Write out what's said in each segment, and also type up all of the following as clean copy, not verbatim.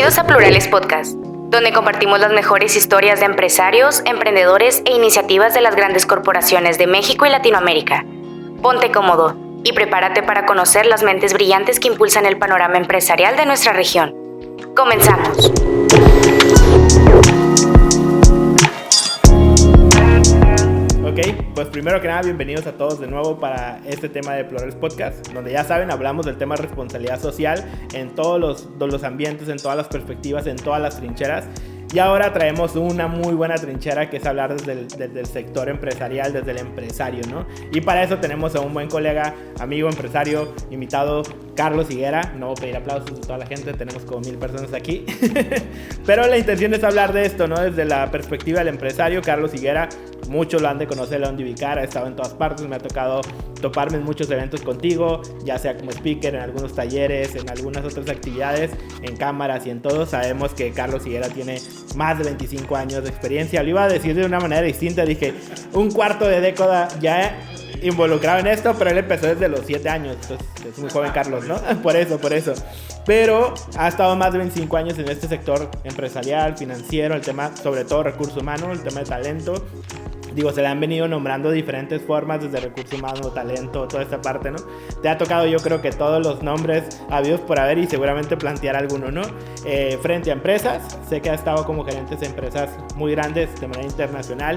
Bienvenidos a Plurales Podcast, donde compartimos las mejores historias de empresarios, emprendedores e iniciativas de las grandes corporaciones de México y Latinoamérica. Ponte cómodo y prepárate para conocer las mentes brillantes que impulsan el panorama empresarial de nuestra región. ¡Comenzamos! Ok, pues primero que nada, bienvenidos a todos de nuevo para este tema de Plurales Podcast, donde ya saben, hablamos del tema de responsabilidad social en todos los ambientes, en todas las perspectivas, en todas las trincheras. Y ahora traemos una muy buena trinchera que es hablar desde el sector empresarial, desde el empresario, ¿no? Y para eso tenemos a un buen colega, amigo, empresario, invitado, Carlos Higuera. No voy a pedir aplausos de toda la gente, tenemos como 1000 personas aquí. Pero la intención es hablar de esto, ¿no? Desde la perspectiva del empresario. Carlos Higuera, muchos lo han de conocer, lo han de ubicar, ha estado en todas partes, me ha tocado toparme en muchos eventos contigo, ya sea como speaker, en algunos talleres, en algunas otras actividades, en cámaras y en todo. Sabemos que Carlos Higuera tiene más de 25 años de experiencia. Lo iba a decir de una manera distinta, dije un cuarto de década ya involucrado en esto, pero él empezó desde los 7 años, entonces es muy joven Carlos, ¿no? Por eso. Pero ha estado más de 25 años en este sector empresarial, financiero, el tema sobre todo recursos humanos, el tema de talento. Digo, se le han venido nombrando diferentes formas, desde recursos humanos, talento, toda esta parte, ¿no? Te ha tocado, yo creo que todos los nombres habidos por haber y seguramente plantear alguno, ¿no? Frente a empresas, sé que ha estado como gerentes de empresas muy grandes de manera internacional,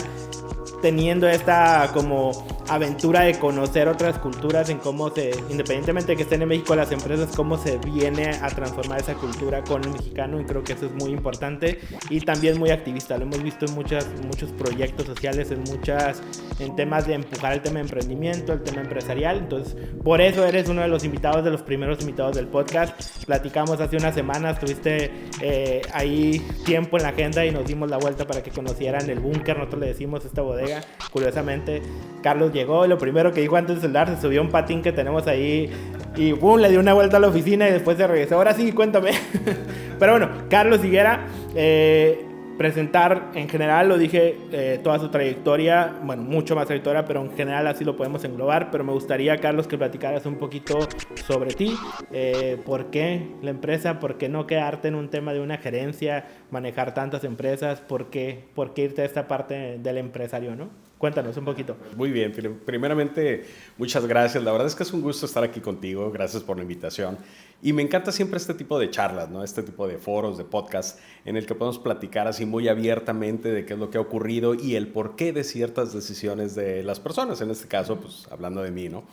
teniendo esta como aventura de conocer otras culturas, en cómo independientemente de que estén en México las empresas, cómo se viene a transformar esa cultura con el mexicano, y creo que eso es muy importante y también muy activista. Lo hemos visto en muchos proyectos sociales, en temas de empujar el tema de emprendimiento, el tema empresarial. Entonces, por eso eres uno de los invitados, de los primeros invitados del podcast. Platicamos hace unas semanas, tuviste ahí tiempo en la agenda y nos dimos la vuelta para que conocieran el búnker, nosotros le decimos esta bodega. Curiosamente, Carlos llegó y lo primero que dijo antes de celular, se subió a un patín que tenemos ahí y ¡pum!, le dio una vuelta a la oficina y después se regresó. Ahora sí, cuéntame. Pero bueno, Carlos Higuera, presentar en general, lo dije, toda su trayectoria, bueno, mucho más trayectoria, pero en general así lo podemos englobar. Pero me gustaría, Carlos, que platicaras un poquito sobre ti, por qué la empresa, por qué no quedarte en un tema de una gerencia, manejar tantas empresas, por qué irte a esta parte del empresario, ¿no? Cuéntanos un poquito. Muy bien, primeramente, muchas gracias. La verdad es que es un gusto estar aquí contigo. Gracias por la invitación. Y me encanta siempre este tipo de charlas, ¿no? Este tipo de foros, de podcasts, en el que podemos platicar así muy abiertamente de qué es lo que ha ocurrido y el porqué de ciertas decisiones de las personas. En este caso, pues, hablando de mí, ¿no?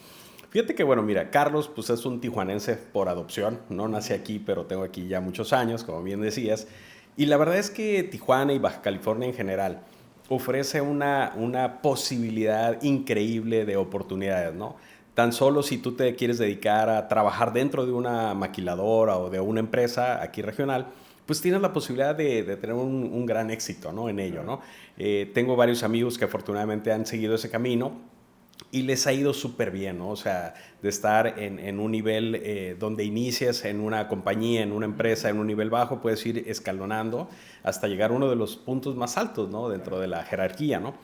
Fíjate que, bueno, mira, Carlos, pues, es un tijuanense por adopción. No nací aquí, pero tengo aquí ya muchos años, como bien decías. Y la verdad es que Tijuana y Baja California en general ofrece una posibilidad increíble de oportunidades, ¿no? Tan solo si tú te quieres dedicar a trabajar dentro de una maquiladora o de una empresa aquí regional, pues tienes la posibilidad de tener un gran éxito, ¿no? En ello, ¿no? Tengo varios amigos que afortunadamente han seguido ese camino y les ha ido súper bien, ¿no? O sea, de estar en un nivel donde inicias en una compañía, en una empresa, en un nivel bajo, puedes ir escalonando hasta llegar a uno de los puntos más altos, ¿no? Dentro de la jerarquía, ¿no?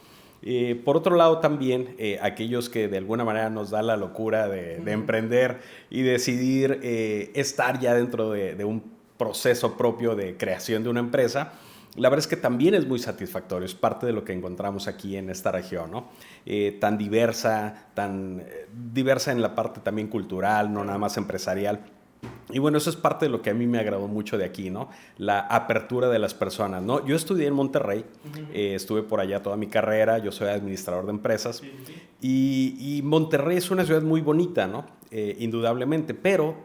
Por otro lado también, aquellos que de alguna manera nos da la locura de emprender y decidir estar ya dentro de un proceso propio de creación de una empresa, la verdad es que también es muy satisfactorio, es parte de lo que encontramos aquí en esta región, ¿no? Tan diversa en la parte también cultural, no nada más empresarial. Y bueno, eso es parte de lo que a mí me agradó mucho de aquí, ¿no? La apertura de las personas, ¿no? Yo estudié en Monterrey, estuve por allá toda mi carrera, yo soy administrador de empresas, y Monterrey es una ciudad muy bonita, ¿no? Indudablemente, pero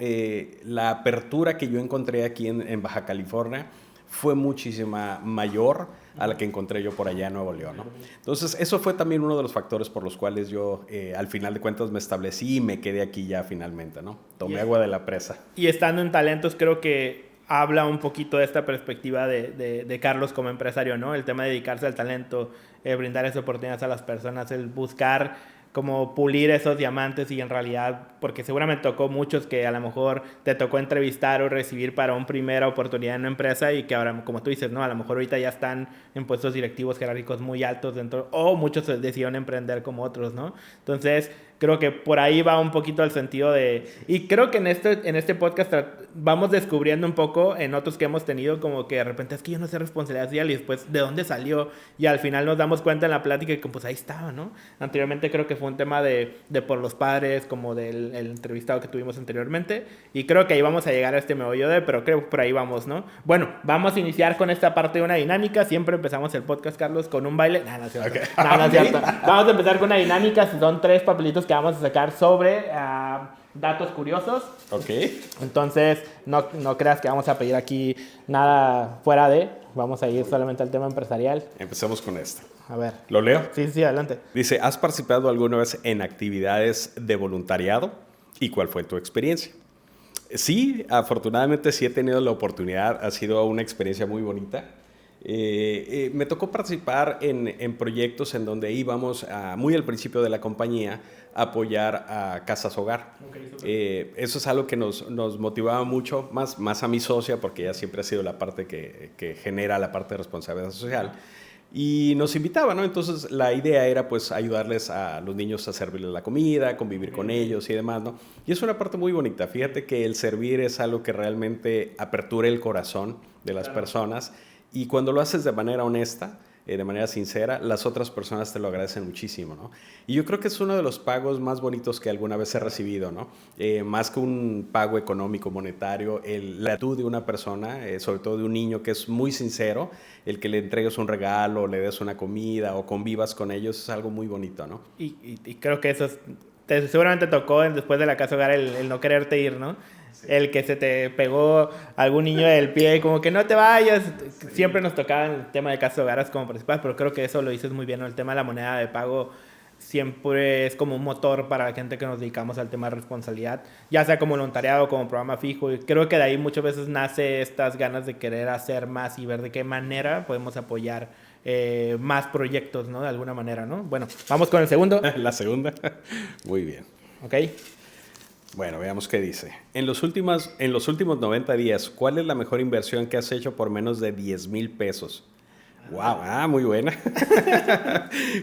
la apertura que yo encontré aquí en Baja California fue muchísima mayor a la que encontré yo por allá en Nuevo León, ¿no? Entonces, eso fue también uno de los factores por los cuales yo, al final de cuentas, me establecí y me quedé aquí ya finalmente, ¿no? Tomé agua de la presa. Y estando en Talentos, creo que habla un poquito de esta perspectiva de Carlos como empresario, ¿no? El tema de dedicarse al talento, brindar esas oportunidades a las personas, el buscar como pulir esos diamantes. Y en realidad, porque seguramente tocó muchos que a lo mejor te tocó entrevistar o recibir para una primera oportunidad en una empresa y que ahora, como tú dices, ¿no? A lo mejor ahorita ya están en puestos directivos jerárquicos muy altos dentro, o muchos decidieron emprender como otros, ¿no? Entonces, creo que por ahí va un poquito el sentido de... Y creo que en este podcast vamos descubriendo un poco en otros que hemos tenido, como que de repente es que yo no sé responsabilidad social y después de dónde salió, y al final nos damos cuenta en la plática que pues ahí estaba, ¿no? Anteriormente creo que fue un tema de por los padres, como del el entrevistado que tuvimos anteriormente, y creo que ahí vamos a llegar a este meollo pero creo que por ahí vamos, ¿no? Bueno, vamos a iniciar con esta parte de una dinámica. Siempre empezamos el podcast, Carlos, con un baile. No es cierto. Okay. No es cierto. Vamos a empezar con una dinámica. Son 3 papelitos que vamos a sacar sobre datos curiosos. Ok. Entonces, no creas que vamos a pedir aquí nada fuera de. Vamos a ir solamente al tema empresarial. Empecemos con esto. A ver. ¿Lo leo? Sí, adelante. Dice, ¿has participado alguna vez en actividades de voluntariado? ¿Y cuál fue tu experiencia? Sí, afortunadamente sí he tenido la oportunidad. Ha sido una experiencia muy bonita. Me tocó participar en proyectos en donde íbamos muy al principio de la compañía a apoyar a casas hogar. Okay, eso es algo que nos motivaba mucho, más a mi socia, porque ella siempre ha sido la parte que genera la parte de responsabilidad social. Y nos invitaba, ¿no? Entonces la idea era pues ayudarles a los niños a servirles la comida, convivir con ellos y demás, ¿no? Y es una parte muy bonita. Fíjate que el servir es algo que realmente apertura el corazón de las personas. Y cuando lo haces de manera honesta, de manera sincera, las otras personas te lo agradecen muchísimo, ¿no? Y yo creo que es uno de los pagos más bonitos que alguna vez he recibido, ¿no? Más que un pago económico, monetario, la actitud de una persona, sobre todo de un niño que es muy sincero, el que le entregues un regalo, le des una comida o convivas con ellos, es algo muy bonito, ¿no? Y creo que eso seguramente tocó después de la casa hogar el no quererte ir, ¿no? Sí. El que se te pegó algún niño del pie, como que no te vayas. Sí. Siempre nos tocaba el tema de casas hogares como principal, pero creo que eso lo dices muy bien, ¿no? El tema de la moneda de pago siempre es como un motor para la gente que nos dedicamos al tema de responsabilidad, ya sea como voluntariado o como programa fijo. Y creo que de ahí muchas veces nace estas ganas de querer hacer más y ver de qué manera podemos apoyar más proyectos, ¿no? De alguna manera, ¿no? Bueno, vamos con el segundo. La segunda. Muy bien. Ok. Bueno, veamos qué dice. En los últimos 90 días, ¿cuál es la mejor inversión que has hecho por menos de 10,000 pesos? ¡Wow! Muy buena.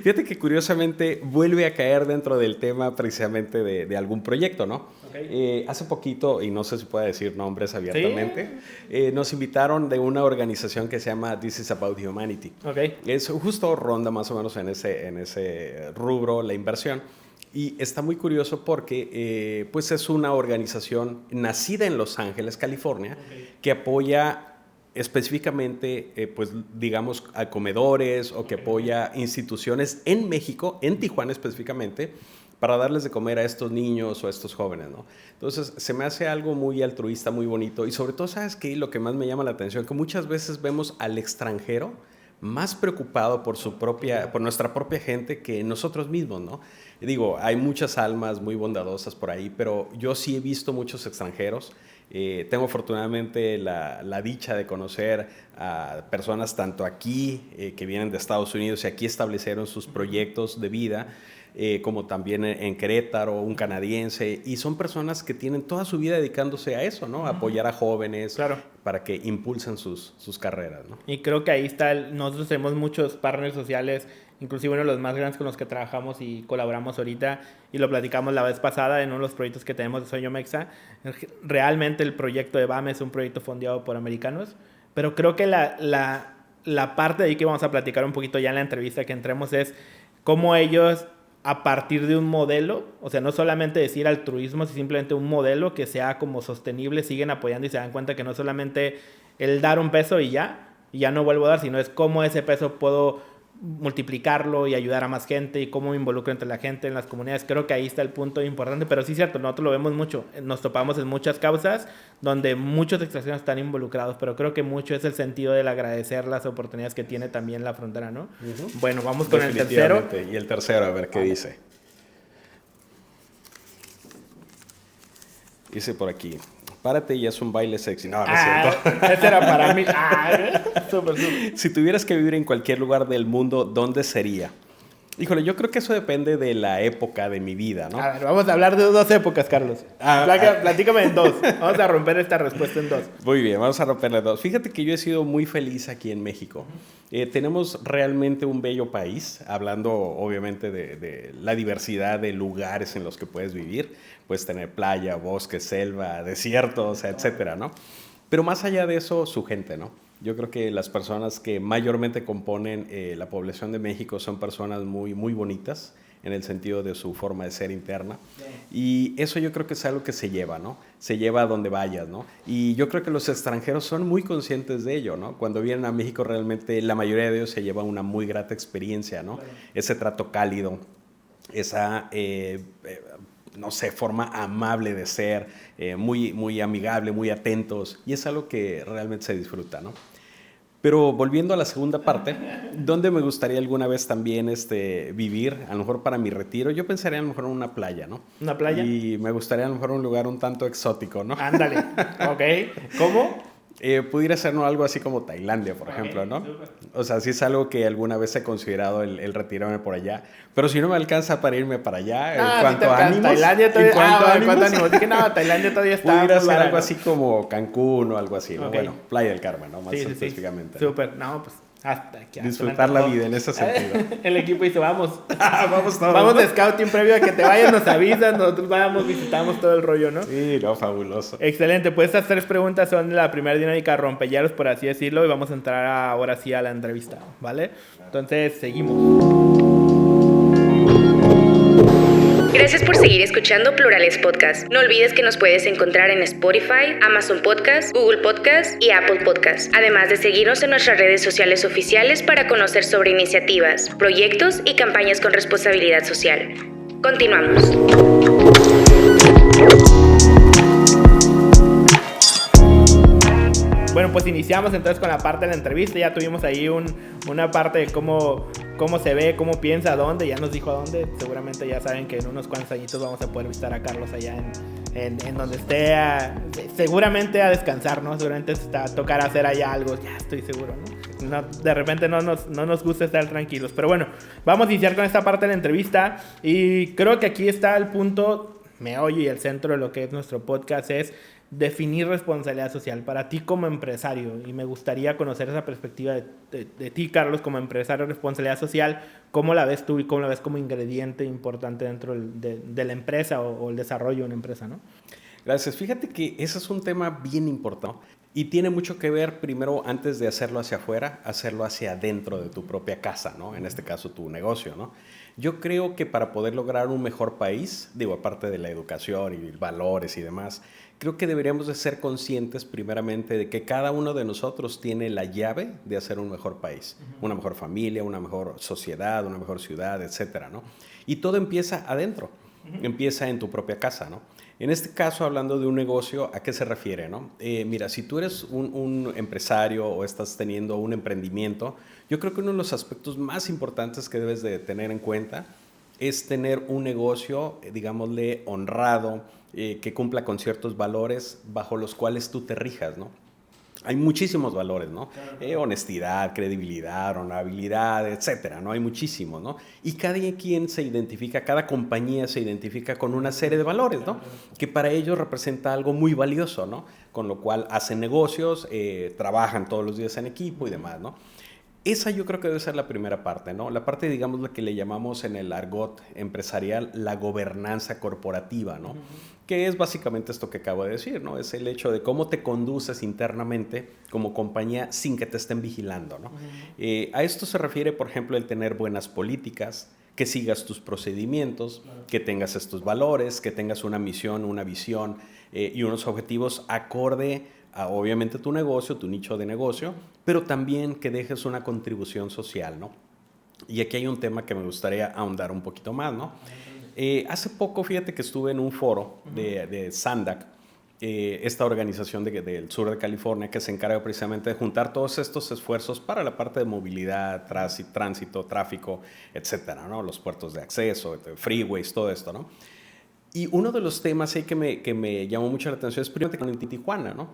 Fíjate que curiosamente vuelve a caer dentro del tema precisamente de algún proyecto, ¿no? Okay. Hace poquito, y no sé si puedo decir nombres abiertamente, ¿sí? Nos invitaron de una organización que se llama This is About Humanity. Okay. Es justo ronda más o menos en ese rubro la inversión. Y está muy curioso porque pues es una organización nacida en Los Ángeles, California, okay, que apoya específicamente, pues digamos, a comedores o que apoya instituciones en México, en Tijuana específicamente, para darles de comer a estos niños o a estos jóvenes, ¿no? Entonces, se me hace algo muy altruista, muy bonito. Y sobre todo, ¿sabes qué? Lo que más me llama la atención, que muchas veces vemos al extranjero más preocupado por nuestra propia gente que nosotros mismos, ¿no? Digo, hay muchas almas muy bondadosas por ahí, pero yo sí he visto muchos extranjeros. Tengo afortunadamente la dicha de conocer a personas tanto aquí, que vienen de Estados Unidos y aquí establecieron sus proyectos de vida, como también en Querétaro, un canadiense, y son personas que tienen toda su vida dedicándose a eso, ¿no? A apoyar a jóvenes, claro, para que impulsen sus carreras, ¿no? Y creo que ahí está, nosotros tenemos muchos partners sociales, inclusive uno de los más grandes con los que trabajamos y colaboramos ahorita, y lo platicamos la vez pasada en uno de los proyectos que tenemos de Sueño Mexa. Realmente el proyecto de BAM es un proyecto fondeado por americanos, pero creo que la parte de ahí que vamos a platicar un poquito ya en la entrevista que entremos es cómo ellos, a partir de un modelo, o sea, no solamente decir altruismo, sino simplemente un modelo que sea como sostenible, siguen apoyando y se dan cuenta que no solamente el dar un peso y ya no vuelvo a dar, sino es cómo ese peso puedo multiplicarlo y ayudar a más gente y cómo me involucro entre la gente en las comunidades. Creo que ahí está el punto importante, pero sí es cierto, nosotros lo vemos mucho, nos topamos en muchas causas donde muchos extranjeros están involucrados, pero creo que mucho es el sentido del agradecer las oportunidades que tiene también la frontera, ¿no? Uh-huh. Bueno, vamos con el tercero. Y el tercero, a ver qué dice. Dice por aquí: párate y haz un baile sexy. No, no es cierto. Ese era para mí. Súper. Si tuvieras que vivir en cualquier lugar del mundo, ¿dónde sería? Híjole, yo creo que eso depende de la época de mi vida, ¿no? A ver, vamos a hablar de 2 épocas, Carlos. Platícame en 2. Vamos a romper esta respuesta en 2. Muy bien, vamos a romperle 2. Fíjate que yo he sido muy feliz aquí en México. Tenemos realmente un bello país, hablando obviamente de la diversidad de lugares en los que puedes vivir. Puedes tener playa, bosque, selva, desierto, o sea, etcétera, ¿no? Pero más allá de eso, su gente, ¿no? Yo creo que las personas que mayormente componen la población de México son personas muy, muy bonitas en el sentido de su forma de ser interna. Y eso yo creo que es algo que se lleva, ¿no? Se lleva a donde vayas, ¿no? Y yo creo que los extranjeros son muy conscientes de ello, ¿no? Cuando vienen a México realmente la mayoría de ellos se lleva una muy grata experiencia, ¿no? Ese trato cálido, esa... no sé, forma amable de ser, muy, muy amigable, muy atentos, y es algo que realmente se disfruta, ¿no? Pero volviendo a la segunda parte, ¿dónde me gustaría alguna vez también vivir? A lo mejor para mi retiro, yo pensaría a lo mejor en una playa, ¿no? ¿Una playa? Y me gustaría a lo mejor un lugar un tanto exótico, ¿no? Ándale, ok. ¿Cómo? Pudiera ser, ¿no?, algo así como Tailandia, por ejemplo, ¿no? Super. O sea, sí es algo que alguna vez he considerado el retirarme por allá. Pero si no me alcanza para irme para allá, en cuanto a ánimos... Tailandia todavía... ¿En cuanto a ánimos? Dije, no, Tailandia todavía está... Pudiera ser algo así como Cancún o algo así, ¿no? Okay. Bueno, Playa del Carmen, ¿no? Más sí, específicamente. Sí. Súper. No, pues... Hasta aquí. Disfrutar la vida en ese sentido. El equipo dice, vamos. Vamos todos. Vamos de scouting previo a que te vayas, nos avisan, nosotros vamos, visitamos todo el rollo, ¿no? Sí, no, fabuloso. Excelente, pues estas 3 preguntas son la primera dinámica rompehielos, por así decirlo, y vamos a entrar ahora sí a la entrevista, ¿vale? Entonces, seguimos. Gracias por seguir escuchando Plurales Podcast. No olvides que nos puedes encontrar en Spotify, Amazon Podcast, Google Podcast y Apple Podcast. Además de seguirnos en nuestras redes sociales oficiales para conocer sobre iniciativas, proyectos y campañas con responsabilidad social. Continuamos. Bueno, pues iniciamos entonces con la parte de la entrevista. Ya tuvimos ahí una parte de cómo se ve, cómo piensa, dónde. Ya nos dijo a dónde. Seguramente ya saben que en unos cuantos añitos vamos a poder visitar a Carlos allá en donde esté. Seguramente a descansar, ¿no? Seguramente tocará hacer allá algo. Ya estoy seguro, ¿no? De repente no nos gusta estar tranquilos. Pero bueno, vamos a iniciar con esta parte de la entrevista. Y creo que aquí está el punto meollo y el centro de lo que es nuestro podcast, es definir responsabilidad social para ti como empresario, y me gustaría conocer esa perspectiva de ti, Carlos, como empresario de responsabilidad social. ¿Cómo la ves tú y cómo la ves como ingrediente importante dentro de la empresa o el desarrollo de una empresa, ¿no? Gracias. Fíjate que ese es un tema bien importante y tiene mucho que ver, primero, antes de hacerlo hacia afuera, hacerlo hacia adentro de tu propia casa, ¿no? En este caso, tu negocio, ¿no? Yo creo que para poder lograr un mejor país, digo, aparte de la educación y valores y demás, creo que deberíamos de ser conscientes primeramente de que cada uno de nosotros tiene la llave de hacer un mejor país, una mejor familia, una mejor sociedad, una mejor ciudad, etcétera, ¿no? Y todo empieza adentro, empieza en tu propia casa, ¿no? En este caso, hablando de un negocio, ¿a qué se refiere, no? Mira, si tú eres un empresario o estás teniendo un emprendimiento, yo creo que uno de los aspectos más importantes que debes de tener en cuenta es tener un negocio, digámosle, honrado, que cumpla con ciertos valores bajo los cuales tú te rijas, ¿no? Hay muchísimos valores, ¿no? Honestidad, credibilidad, honorabilidad, etcétera, ¿no? Hay muchísimos, ¿no? Y cada quien se identifica, cada compañía se identifica con una serie de valores, ¿no? Que para ellos representa algo muy valioso, ¿no? Con lo cual hacen negocios, trabajan todos los días en equipo y demás, ¿no? Esa yo creo que debe ser la primera parte, ¿no? La parte, digamos, la que le llamamos en el argot empresarial la gobernanza corporativa, ¿no? Que es básicamente esto que acabo de decir, ¿no? Es el hecho de cómo te conduces internamente como compañía sin que te estén vigilando, ¿no? A esto se refiere, por ejemplo, el tener buenas políticas, que sigas tus procedimientos, que tengas estos valores, que tengas una misión, una visión y unos objetivos acorde a, obviamente, tu negocio, tu nicho de negocio, pero también que dejes una contribución social, ¿no? Y aquí hay un tema que me gustaría ahondar un poquito más, ¿no? Hace poco, fíjate que estuve en un foro de SANDAC, esta organización del sur de California que se encarga precisamente de juntar todos estos esfuerzos para la parte de movilidad, tránsito, tráfico, etcétera, ¿no? Los puertos de acceso, freeways, todo esto, ¿no? Y uno de los temas ahí que me llamó mucho la atención es primero en Tijuana, ¿no?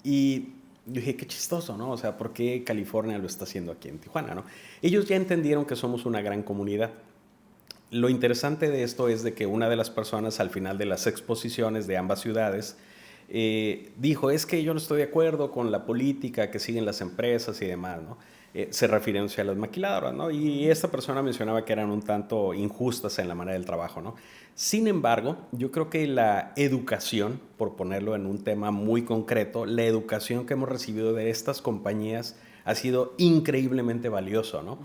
Y yo dije, qué chistoso, ¿no? O sea, ¿por qué California lo está haciendo aquí en Tijuana, no? Ellos ya entendieron que somos una gran comunidad. lo interesante de esto es de que una de las personas al final de las exposiciones de ambas ciudades dijo, es que yo no estoy de acuerdo con la política que siguen las empresas y demás, ¿no? Se refieren a las maquiladoras, ¿no? Y esta persona mencionaba que eran un tanto injustas en la manera del trabajo, ¿no? Sin embargo, yo creo que la educación, por ponerlo en un tema muy concreto, la educación que hemos recibido de estas compañías ha sido increíblemente valioso, ¿no?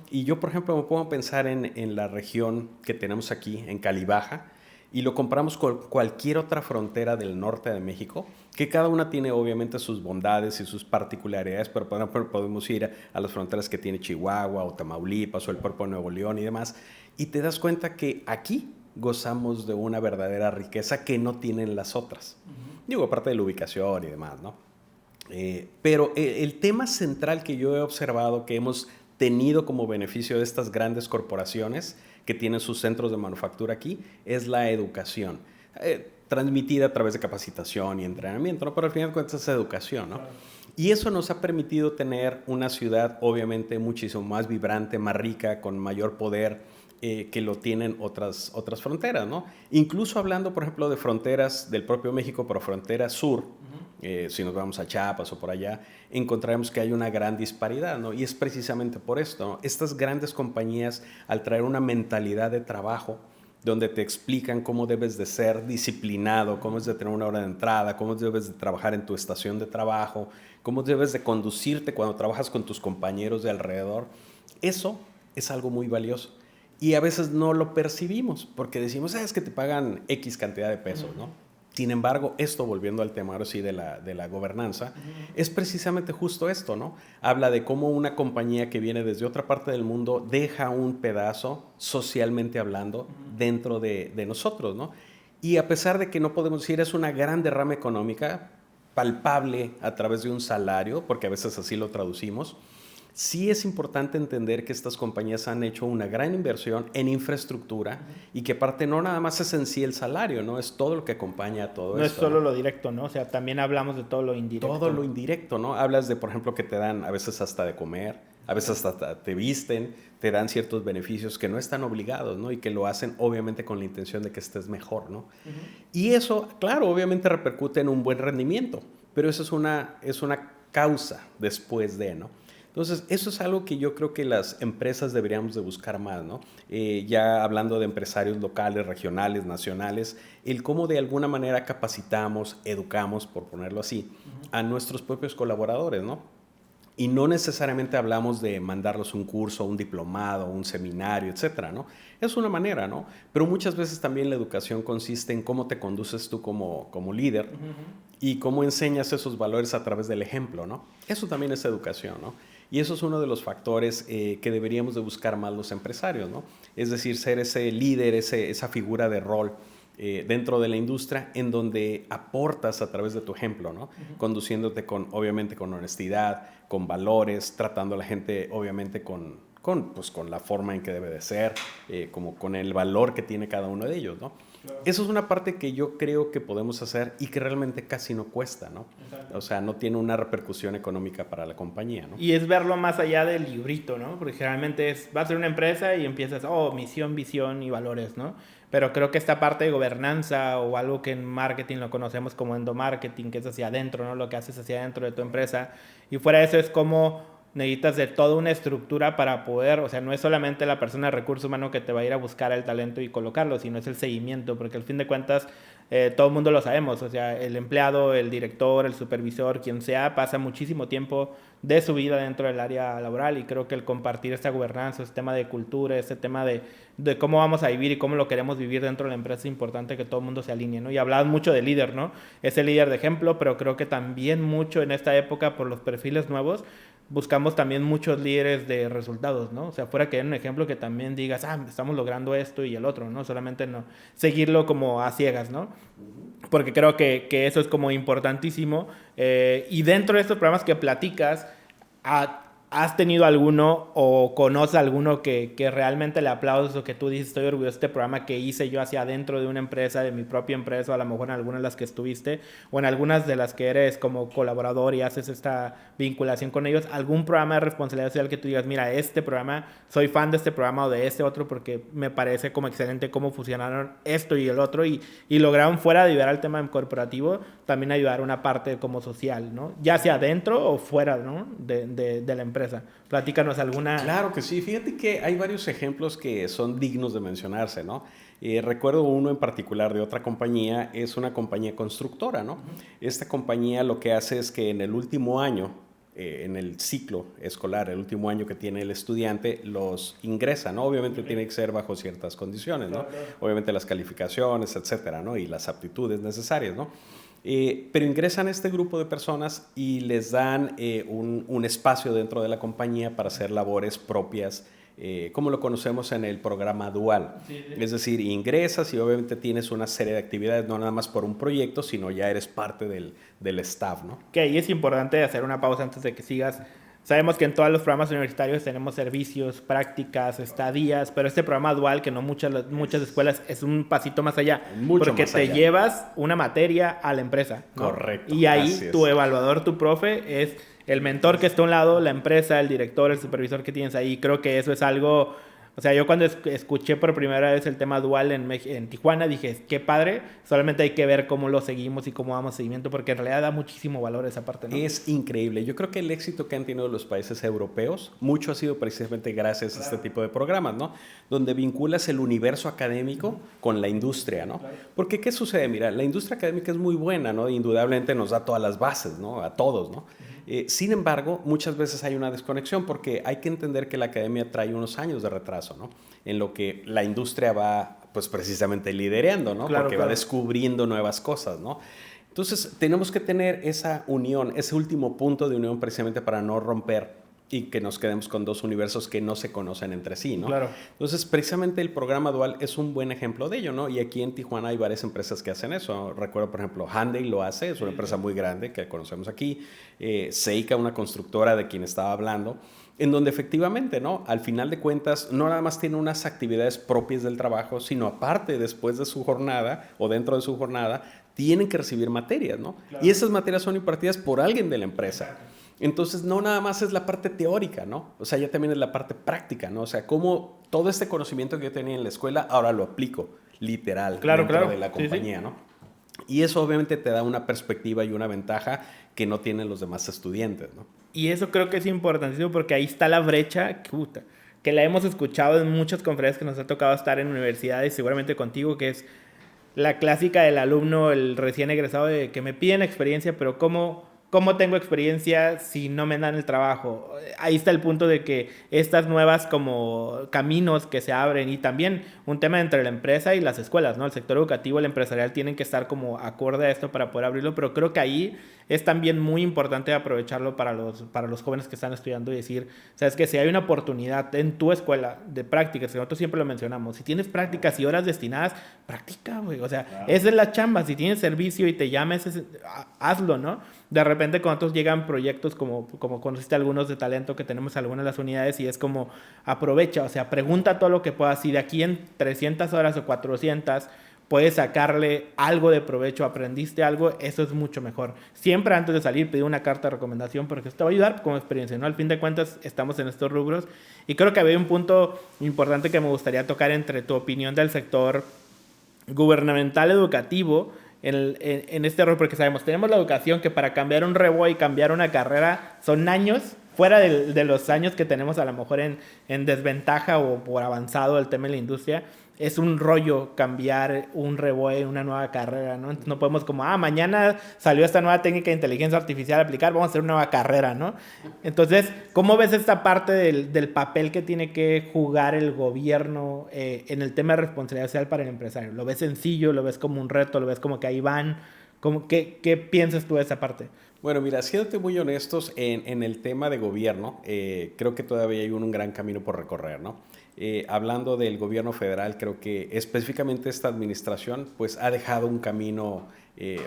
Y yo, por ejemplo, me pongo a pensar en la región que tenemos aquí, en Calibaja, y lo comparamos con cualquier otra frontera del norte de México, que cada una tiene obviamente sus bondades y sus particularidades, pero por ejemplo, podemos ir a las fronteras que tiene Chihuahua o Tamaulipas o el propio Nuevo León y demás, y te das cuenta que aquí gozamos de una verdadera riqueza que no tienen las otras. Digo, aparte de la ubicación y demás, ¿no? Pero el tema central que yo he observado que hemos tenido como beneficio de estas grandes corporaciones que tienen sus centros de manufactura aquí es la educación, transmitida a través de capacitación y entrenamiento, ¿no? Pero al final de cuentas es educación, ¿no? Y eso nos ha permitido tener una ciudad obviamente muchísimo más vibrante, más rica, con mayor poder que lo tienen otras fronteras, ¿no? Incluso hablando, por ejemplo, de fronteras del propio México, pero frontera sur, si nos vamos a Chiapas o por allá, encontraremos que hay una gran disparidad, ¿no? Y es precisamente por esto, ¿no? Estas grandes compañías, al traer una mentalidad de trabajo, donde te explican cómo debes de ser disciplinado, cómo debes de tener una hora de entrada, cómo debes de trabajar en tu estación de trabajo, cómo debes de conducirte cuando trabajas con tus compañeros de alrededor, eso es algo muy valioso. Y a veces no lo percibimos porque decimos, es que te pagan X cantidad de pesos, ¿no? Sin embargo, esto, volviendo al tema ahora sí de la gobernanza, es precisamente justo esto, ¿no? Habla de cómo una compañía que viene desde otra parte del mundo deja un pedazo, socialmente hablando, dentro de nosotros, ¿no? Y a pesar de que no podemos decir es una gran derrama económica, palpable a través de un salario, porque a veces así lo traducimos, sí es importante entender que estas compañías han hecho una gran inversión en infraestructura y que aparte no nada más es en sí el salario, ¿no? Es todo lo que acompaña a todo esto. No es solo lo directo, ¿no? O sea, también hablamos de todo lo indirecto. Todo lo indirecto, ¿no? Hablas de, por ejemplo, que te dan a veces hasta de comer, a veces hasta te visten, te dan ciertos beneficios que no están obligados, ¿no? Y que lo hacen obviamente con la intención de que estés mejor, ¿no? Y eso, claro, obviamente repercute en un buen rendimiento, pero eso es una causa después de, ¿no? Entonces, eso es algo que yo creo que las empresas deberíamos de buscar más, ¿no? Ya hablando de empresarios locales, regionales, nacionales, el cómo de alguna manera capacitamos, educamos, por ponerlo así, a nuestros propios colaboradores, ¿no? Y no necesariamente hablamos de mandarlos un curso, un diplomado, un seminario, etcétera, ¿no? Es una manera, ¿no? Pero muchas veces también la educación consiste en cómo te conduces tú como líder y cómo enseñas esos valores a través del ejemplo, ¿no? Eso también es educación, ¿no? Y eso es uno de los factores que deberíamos de buscar más los empresarios, ¿no? Es decir, ser ese líder, esa figura de rol dentro de la industria en donde aportas a través de tu ejemplo, ¿no? Conduciéndote obviamente con honestidad, con valores, tratando a la gente obviamente con la forma en que debe de ser, como con el valor que tiene cada uno de ellos, ¿no? Claro. Eso es una parte que yo creo que podemos hacer y que realmente casi no cuesta, ¿no? Exacto. O sea, no tiene una repercusión económica para la compañía, ¿no? Y es verlo más allá del librito, ¿no? Porque generalmente vas a ser una empresa y empiezas, misión, visión y valores, ¿no? Pero creo que esta parte de gobernanza o algo que en marketing lo conocemos como endomarketing, que es hacia adentro, ¿no? Lo que haces hacia adentro de tu empresa. Y fuera de eso es como necesitas de toda una estructura para poder, o sea, no es solamente la persona de recurso humano que te va a ir a buscar el talento y colocarlo, sino es el seguimiento, porque al fin de cuentas todo el mundo lo sabemos, o sea, el empleado, el director, el supervisor, quien sea, pasa muchísimo tiempo de su vida dentro del área laboral y creo que el compartir esta gobernanza, este tema de cultura, este tema de cómo vamos a vivir y cómo lo queremos vivir dentro de la empresa es importante que todo el mundo se alinee, ¿no? Y hablabas mucho de líder, ¿no? Es el líder de ejemplo, pero creo que también mucho en esta época por los perfiles nuevos buscamos también muchos líderes de resultados, ¿no? O sea, fuera que haya un ejemplo que también digas, estamos logrando esto y el otro, ¿no? Solamente no seguirlo como a ciegas, ¿no? Porque creo que eso es como importantísimo. Y dentro de estos programas que platicas, ¿has tenido alguno o conoces alguno que realmente le aplaudes o que tú dices, estoy orgulloso de este programa que hice yo hacia adentro de una empresa, de mi propia empresa, o a lo mejor en algunas de las que estuviste, o en algunas de las que eres como colaborador y haces esta vinculación con ellos? ¿Algún programa de responsabilidad social que tú digas, mira, este programa, soy fan de este programa o de este otro porque me parece como excelente cómo fusionaron esto y el otro y lograron, fuera de ayudar al tema corporativo, también ayudar a una parte como social, ¿no? Ya sea dentro o fuera, ¿no? de la empresa. Platícanos alguna. Claro que sí, fíjate que hay varios ejemplos que son dignos de mencionarse, ¿no? Recuerdo uno en particular de otra compañía, es una compañía constructora, ¿no? Esta compañía lo que hace es que en el último año, en el ciclo escolar, el último año que tiene el estudiante, los ingresa, ¿no? Obviamente tiene que ser bajo ciertas condiciones, ¿no? Obviamente las calificaciones, etcétera, ¿no? Y las aptitudes necesarias, ¿no? Pero ingresan a este grupo de personas y les dan un espacio dentro de la compañía para hacer labores propias, como lo conocemos en el programa dual. Sí. Es decir, ingresas y obviamente tienes una serie de actividades, no nada más por un proyecto, sino ya eres parte del staff, ¿no? Que ahí es importante hacer una pausa antes de que sigas. Sabemos que en todos los programas universitarios tenemos servicios, prácticas, estadías, pero este programa dual, que no muchas escuelas, es un pasito más allá. Mucho porque más allá. Te llevas una materia a la empresa, ¿no? Correcto. Y ahí tu evaluador, tu profe, es el mentor que está a un lado, la empresa, el director, el supervisor que tienes ahí. Creo que eso es algo. O sea, yo cuando escuché por primera vez el tema dual en Tijuana, dije, qué padre, solamente hay que ver cómo lo seguimos y cómo damos seguimiento, porque en realidad da muchísimo valor esa parte, ¿no? Es increíble. Yo creo que el éxito que han tenido los países europeos, mucho ha sido precisamente gracias a este tipo de programas, ¿no? Donde vinculas el universo académico con la industria, ¿no? Porque, ¿qué sucede? Mira, la industria académica es muy buena, ¿no? Indudablemente nos da todas las bases, ¿no? A todos, ¿no? Sin embargo, muchas veces hay una desconexión porque hay que entender que la academia trae unos años de retraso, ¿no? En lo que la industria va, pues precisamente liderando, ¿no? Claro, porque va descubriendo nuevas cosas, ¿no? Entonces, tenemos que tener esa unión, ese último punto de unión precisamente para no romper y que nos quedemos con dos universos que no se conocen entre sí, ¿no? Claro. Entonces, precisamente el programa dual es un buen ejemplo de ello, ¿no? Y aquí en Tijuana hay varias empresas que hacen eso. Recuerdo, por ejemplo, Hyundai lo hace, es una empresa muy grande que conocemos aquí. Seika, una constructora de quien estaba hablando, en donde efectivamente, ¿no? Al final de cuentas, no nada más tiene unas actividades propias del trabajo, sino aparte, después de su jornada o dentro de su jornada, tienen que recibir materias, ¿no? Claro. Y esas materias son impartidas por alguien de la empresa. Exacto. Entonces, no nada más es la parte teórica, ¿no? O sea, ya también es la parte práctica, ¿no? O sea, cómo todo este conocimiento que yo tenía en la escuela, ahora lo aplico, literal, dentro de la compañía, sí. ¿No? Y eso obviamente te da una perspectiva y una ventaja que no tienen los demás estudiantes, ¿no? Y eso creo que es importantísimo porque ahí está la brecha, que la hemos escuchado en muchas conferencias que nos ha tocado estar en universidades, seguramente contigo, que es la clásica del alumno, el recién egresado, de que me piden experiencia, pero ¿cómo tengo experiencia si no me dan el trabajo? Ahí está el punto de que estas nuevas como caminos que se abren, y también un tema entre la empresa y las escuelas, ¿no? El sector educativo, el empresarial tienen que estar como acorde a esto para poder abrirlo, pero creo que ahí es también muy importante aprovecharlo para los jóvenes que están estudiando y decir, sabes que si hay una oportunidad en tu escuela de prácticas, que nosotros siempre lo mencionamos, si tienes prácticas y horas destinadas, practica, güey. O sea, claro. Esa es la chamba. Si tienes servicio y te llames, hazlo, ¿no? De repente con nosotros llegan proyectos como conociste algunos de talento que tenemos algunas de las unidades, y es como aprovecha, o sea, pregunta todo lo que puedas, y de aquí en 300 horas o 400 puedes sacarle algo de provecho, aprendiste algo, eso es mucho mejor. Siempre antes de salir pedir una carta de recomendación, porque esto te va a ayudar como experiencia, ¿no? Al fin de cuentas estamos en estos rubros, y creo que había un punto importante que me gustaría tocar entre tu opinión del sector gubernamental educativo en este rol, porque sabemos, tenemos la educación que para cambiar un rebo y cambiar una carrera son años, fuera de los años que tenemos a lo mejor en desventaja o por avanzado el tema de la industria. Es un rollo cambiar un reboe, una nueva carrera, ¿no? Entonces no podemos como, mañana salió esta nueva técnica de inteligencia artificial a aplicar, vamos a hacer una nueva carrera, ¿no? Entonces, ¿cómo ves esta parte del papel que tiene que jugar el gobierno en el tema de responsabilidad social para el empresario? ¿Lo ves sencillo? ¿Lo ves como un reto? ¿Lo ves como que ahí van? ¿Qué piensas tú de esa parte? Bueno, mira, siéndote muy honestos, en el tema de gobierno, creo que todavía hay un gran camino por recorrer, ¿no? hablando del gobierno federal, creo que específicamente esta administración pues ha dejado un camino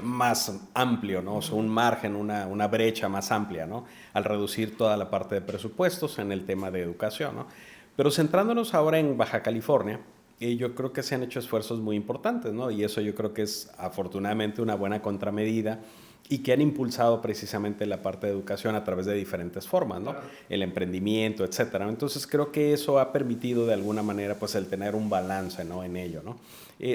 más amplio, ¿no? O sea, un margen, una brecha más amplia, ¿no? Al reducir toda la parte de presupuestos en el tema de educación, ¿no? Pero centrándonos ahora en Baja California, yo creo que se han hecho esfuerzos muy importantes, ¿no? Y eso yo creo que es afortunadamente una buena contramedida y que han impulsado precisamente la parte de educación a través de diferentes formas, ¿no? El emprendimiento, etcétera. Entonces creo que eso ha permitido de alguna manera pues el tener un balance, ¿no? En ello, ¿no?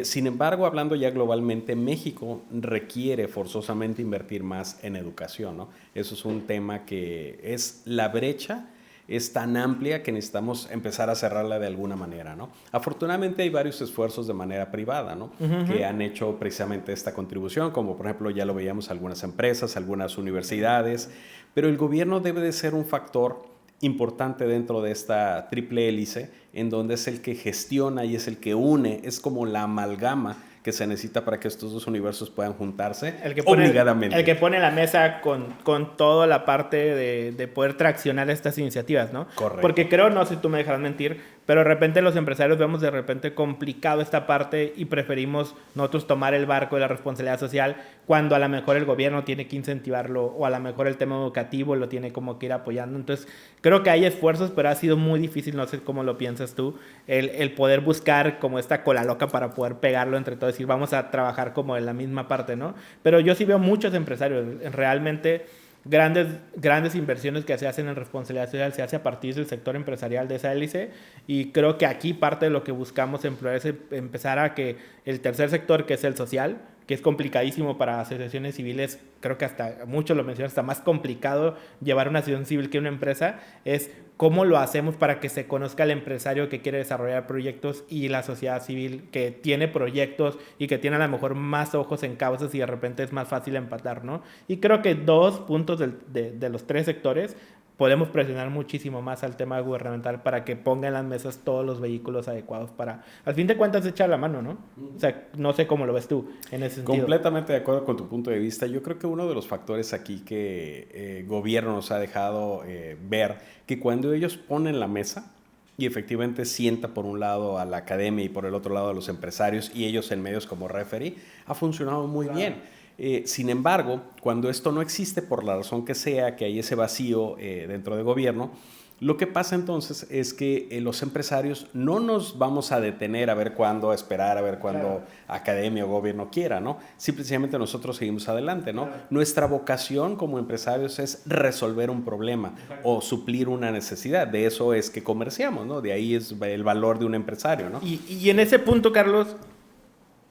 Sin embargo, hablando ya globalmente, México requiere forzosamente invertir más en educación, ¿no? Eso es un tema que es la brecha es tan amplia que necesitamos empezar a cerrarla de alguna manera, ¿no? Afortunadamente hay varios esfuerzos de manera privada, ¿no? Que han hecho precisamente esta contribución, como por ejemplo ya lo veíamos algunas empresas, algunas universidades, pero el gobierno debe de ser un factor importante dentro de esta triple hélice, en donde es el que gestiona y es el que une, es como la amalgama que se necesita para que estos dos universos puedan juntarse obligadamente. El que pone la mesa con toda la parte de poder traccionar estas iniciativas, ¿no? Correcto. Porque creo, no sé si tú me dejarás mentir, pero de repente los empresarios vemos de repente complicado esta parte y preferimos nosotros tomar el barco de la responsabilidad social cuando a lo mejor el gobierno tiene que incentivarlo o a lo mejor el tema educativo lo tiene como que ir apoyando. Entonces creo que hay esfuerzos, pero ha sido muy difícil, no sé cómo lo piensas tú, el poder buscar como esta cola loca para poder pegarlo entre todos, decir vamos a trabajar como en la misma parte, ¿no? Pero yo sí veo muchos empresarios realmente grandes inversiones que se hacen en responsabilidad social se hace a partir del sector empresarial de esa hélice, y creo que aquí parte de lo que buscamos es empezar a que el tercer sector, que es el social, que es complicadísimo para asociaciones civiles, creo que hasta, muchos lo mencionan, está más complicado llevar una asociación civil que una empresa, es cómo lo hacemos para que se conozca el empresario que quiere desarrollar proyectos y la sociedad civil que tiene proyectos y que tiene a lo mejor más ojos en causas y de repente es más fácil empatar, ¿no? Y creo que 2 puntos de los 3 sectores podemos presionar muchísimo más al tema gubernamental para que ponga en las mesas todos los vehículos adecuados para, al fin de cuentas, echar la mano, ¿no? O sea, no sé cómo lo ves tú en ese sentido. Completamente de acuerdo con tu punto de vista. Yo creo que uno de los factores aquí que el gobierno nos ha dejado ver, que cuando ellos ponen la mesa y efectivamente sienta por un lado a la academia y por el otro lado a los empresarios y ellos en medios como referee, ha funcionado muy bien. Sin embargo, cuando esto no existe por la razón que sea, que hay ese vacío dentro del gobierno, lo que pasa entonces es que los empresarios no nos vamos a detener a ver cuándo, a esperar a ver cuándo academia o gobierno quiera, ¿no? Simplemente nosotros seguimos adelante, ¿no? Nuestra vocación como empresarios es resolver un problema o suplir una necesidad. De eso es que comerciamos, ¿no? De ahí es el valor de un empresario, ¿no? Y en ese punto, Carlos,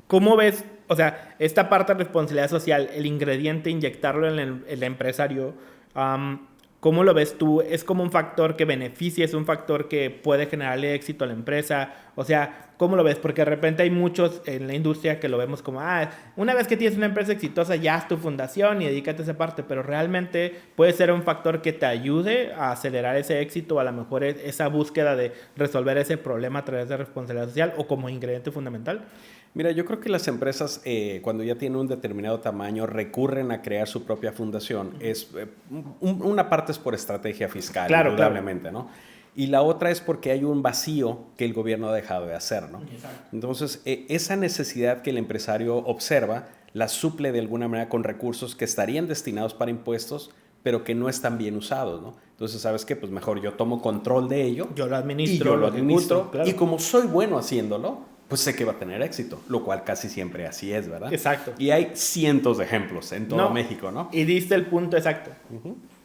¿cómo ves, o sea, esta parte de responsabilidad social, el ingrediente, inyectarlo en el empresario, ¿cómo lo ves tú? ¿Es como un factor que beneficia, es un factor que puede generarle éxito a la empresa? O sea, ¿cómo lo ves? Porque de repente hay muchos en la industria que lo vemos como, una vez que tienes una empresa exitosa, ya haz tu fundación y dedícate a esa parte, pero realmente puede ser un factor que te ayude a acelerar ese éxito, o a lo mejor esa búsqueda de resolver ese problema a través de responsabilidad social o como ingrediente fundamental. Mira, yo creo que las empresas cuando ya tienen un determinado tamaño recurren a crear su propia fundación. Una parte es por estrategia fiscal, indudablemente, claro, ¿no? Y la otra es porque hay un vacío que el gobierno ha dejado de hacer, ¿no? Exacto. Entonces, esa necesidad que el empresario observa la suple de alguna manera con recursos que estarían destinados para impuestos, pero que no están bien usados, ¿no? Entonces, ¿sabes qué? Pues mejor yo tomo control de ello. Yo lo administro. Y yo lo administro. Claro. Y como soy bueno haciéndolo, pues sé que va a tener éxito, lo cual casi siempre así es, ¿verdad? Exacto. Y hay cientos de ejemplos en todo México, ¿no? Y diste el punto exacto.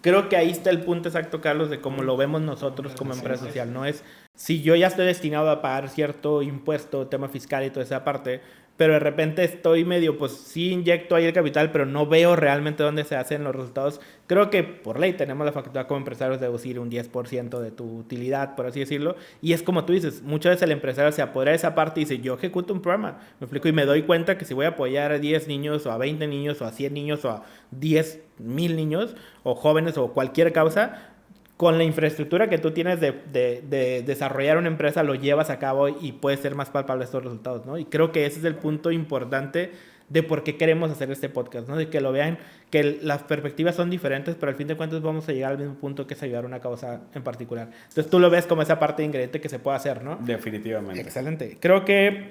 Creo que ahí está el punto exacto, Carlos, de cómo lo vemos nosotros como empresa social. No es, si yo ya estoy destinado a pagar cierto impuesto, tema fiscal y toda esa parte, pero de repente estoy medio, pues sí inyecto ahí el capital, pero no veo realmente dónde se hacen los resultados. Creo que por ley tenemos la facultad como empresarios de deducir un 10% de tu utilidad, por así decirlo. Y es como tú dices, muchas veces el empresario se apodera de esa parte y dice, yo ejecuto un programa. Me explico y me doy cuenta que si voy a apoyar a 10 niños o a 20 niños o a 100 niños o a 10,000 niños o jóvenes o cualquier causa, con la infraestructura que tú tienes de desarrollar una empresa, lo llevas a cabo y puede ser más palpable estos resultados, ¿no? Y creo que ese es el punto importante de por qué queremos hacer este podcast, ¿no? De que lo vean, que las perspectivas son diferentes, pero al fin de cuentas vamos a llegar al mismo punto, que es ayudar a una causa en particular. Entonces tú lo ves como esa parte de ingrediente que se puede hacer, ¿no? Definitivamente. Excelente. Creo que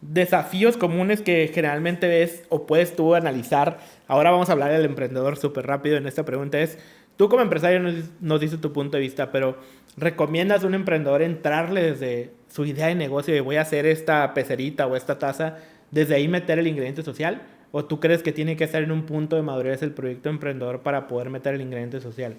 desafíos comunes que generalmente ves o puedes tú analizar, ahora vamos a hablar del emprendedor súper rápido en esta pregunta, es, tú como empresario nos dices tu punto de vista, pero ¿recomiendas a un emprendedor entrarle desde su idea de negocio de voy a hacer esta pecerita o esta taza, desde ahí meter el ingrediente social? ¿O tú crees que tiene que estar en un punto de madurez el proyecto emprendedor para poder meter el ingrediente social?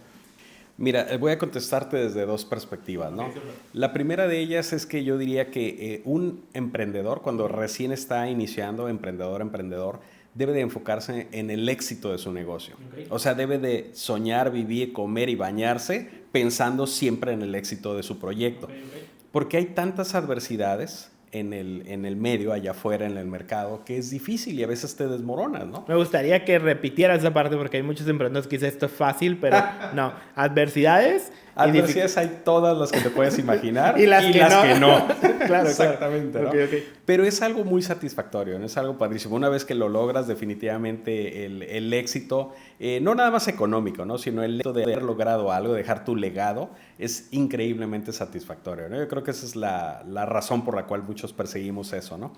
Mira, voy a contestarte desde dos perspectivas, ¿no? La primera de ellas es que yo diría que un emprendedor, cuando recién está iniciando, emprendedor, debe de enfocarse en el éxito de su negocio. Okay. O sea, debe de soñar, vivir, comer y bañarse pensando siempre en el éxito de su proyecto. Okay. Porque hay tantas adversidades en el medio, allá afuera, en el mercado, que es difícil y a veces te desmoronas, ¿no? Me gustaría que repitieras esa parte porque hay muchos emprendedores que dicen esto es fácil, pero no. Adversidades hay todas las que te puedes imaginar y las que no. Claro, exactamente, ¿no? Okay. Pero es algo muy satisfactorio, ¿no? Es algo padrísimo. Una vez que lo logras, definitivamente el éxito, no nada más económico, ¿no? Sino el éxito de haber logrado algo, dejar tu legado, es increíblemente satisfactorio, ¿no? Yo creo que esa es la razón por la cual muchos perseguimos eso, ¿no?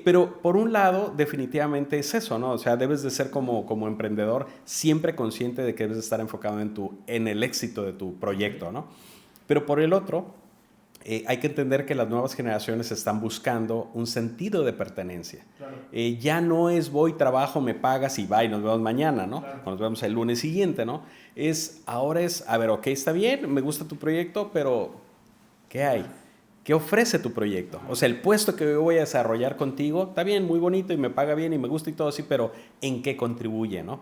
Pero por un lado, definitivamente es eso, ¿no? O sea, debes de ser como emprendedor siempre consciente de que debes de estar enfocado en el éxito de tu proyecto, ¿no? Pero por el otro, hay que entender que las nuevas generaciones están buscando un sentido de pertenencia. Claro. Ya no es voy, trabajo, me pagas y bye, nos vemos mañana, ¿no? Claro. Nos vemos el lunes siguiente, ¿no? Ahora es, a ver, ok, está bien, me gusta tu proyecto, pero ¿qué hay? ¿Qué ofrece tu proyecto? O sea, el puesto que yo voy a desarrollar contigo está bien, muy bonito y me paga bien y me gusta y todo así, pero ¿en qué contribuye, no?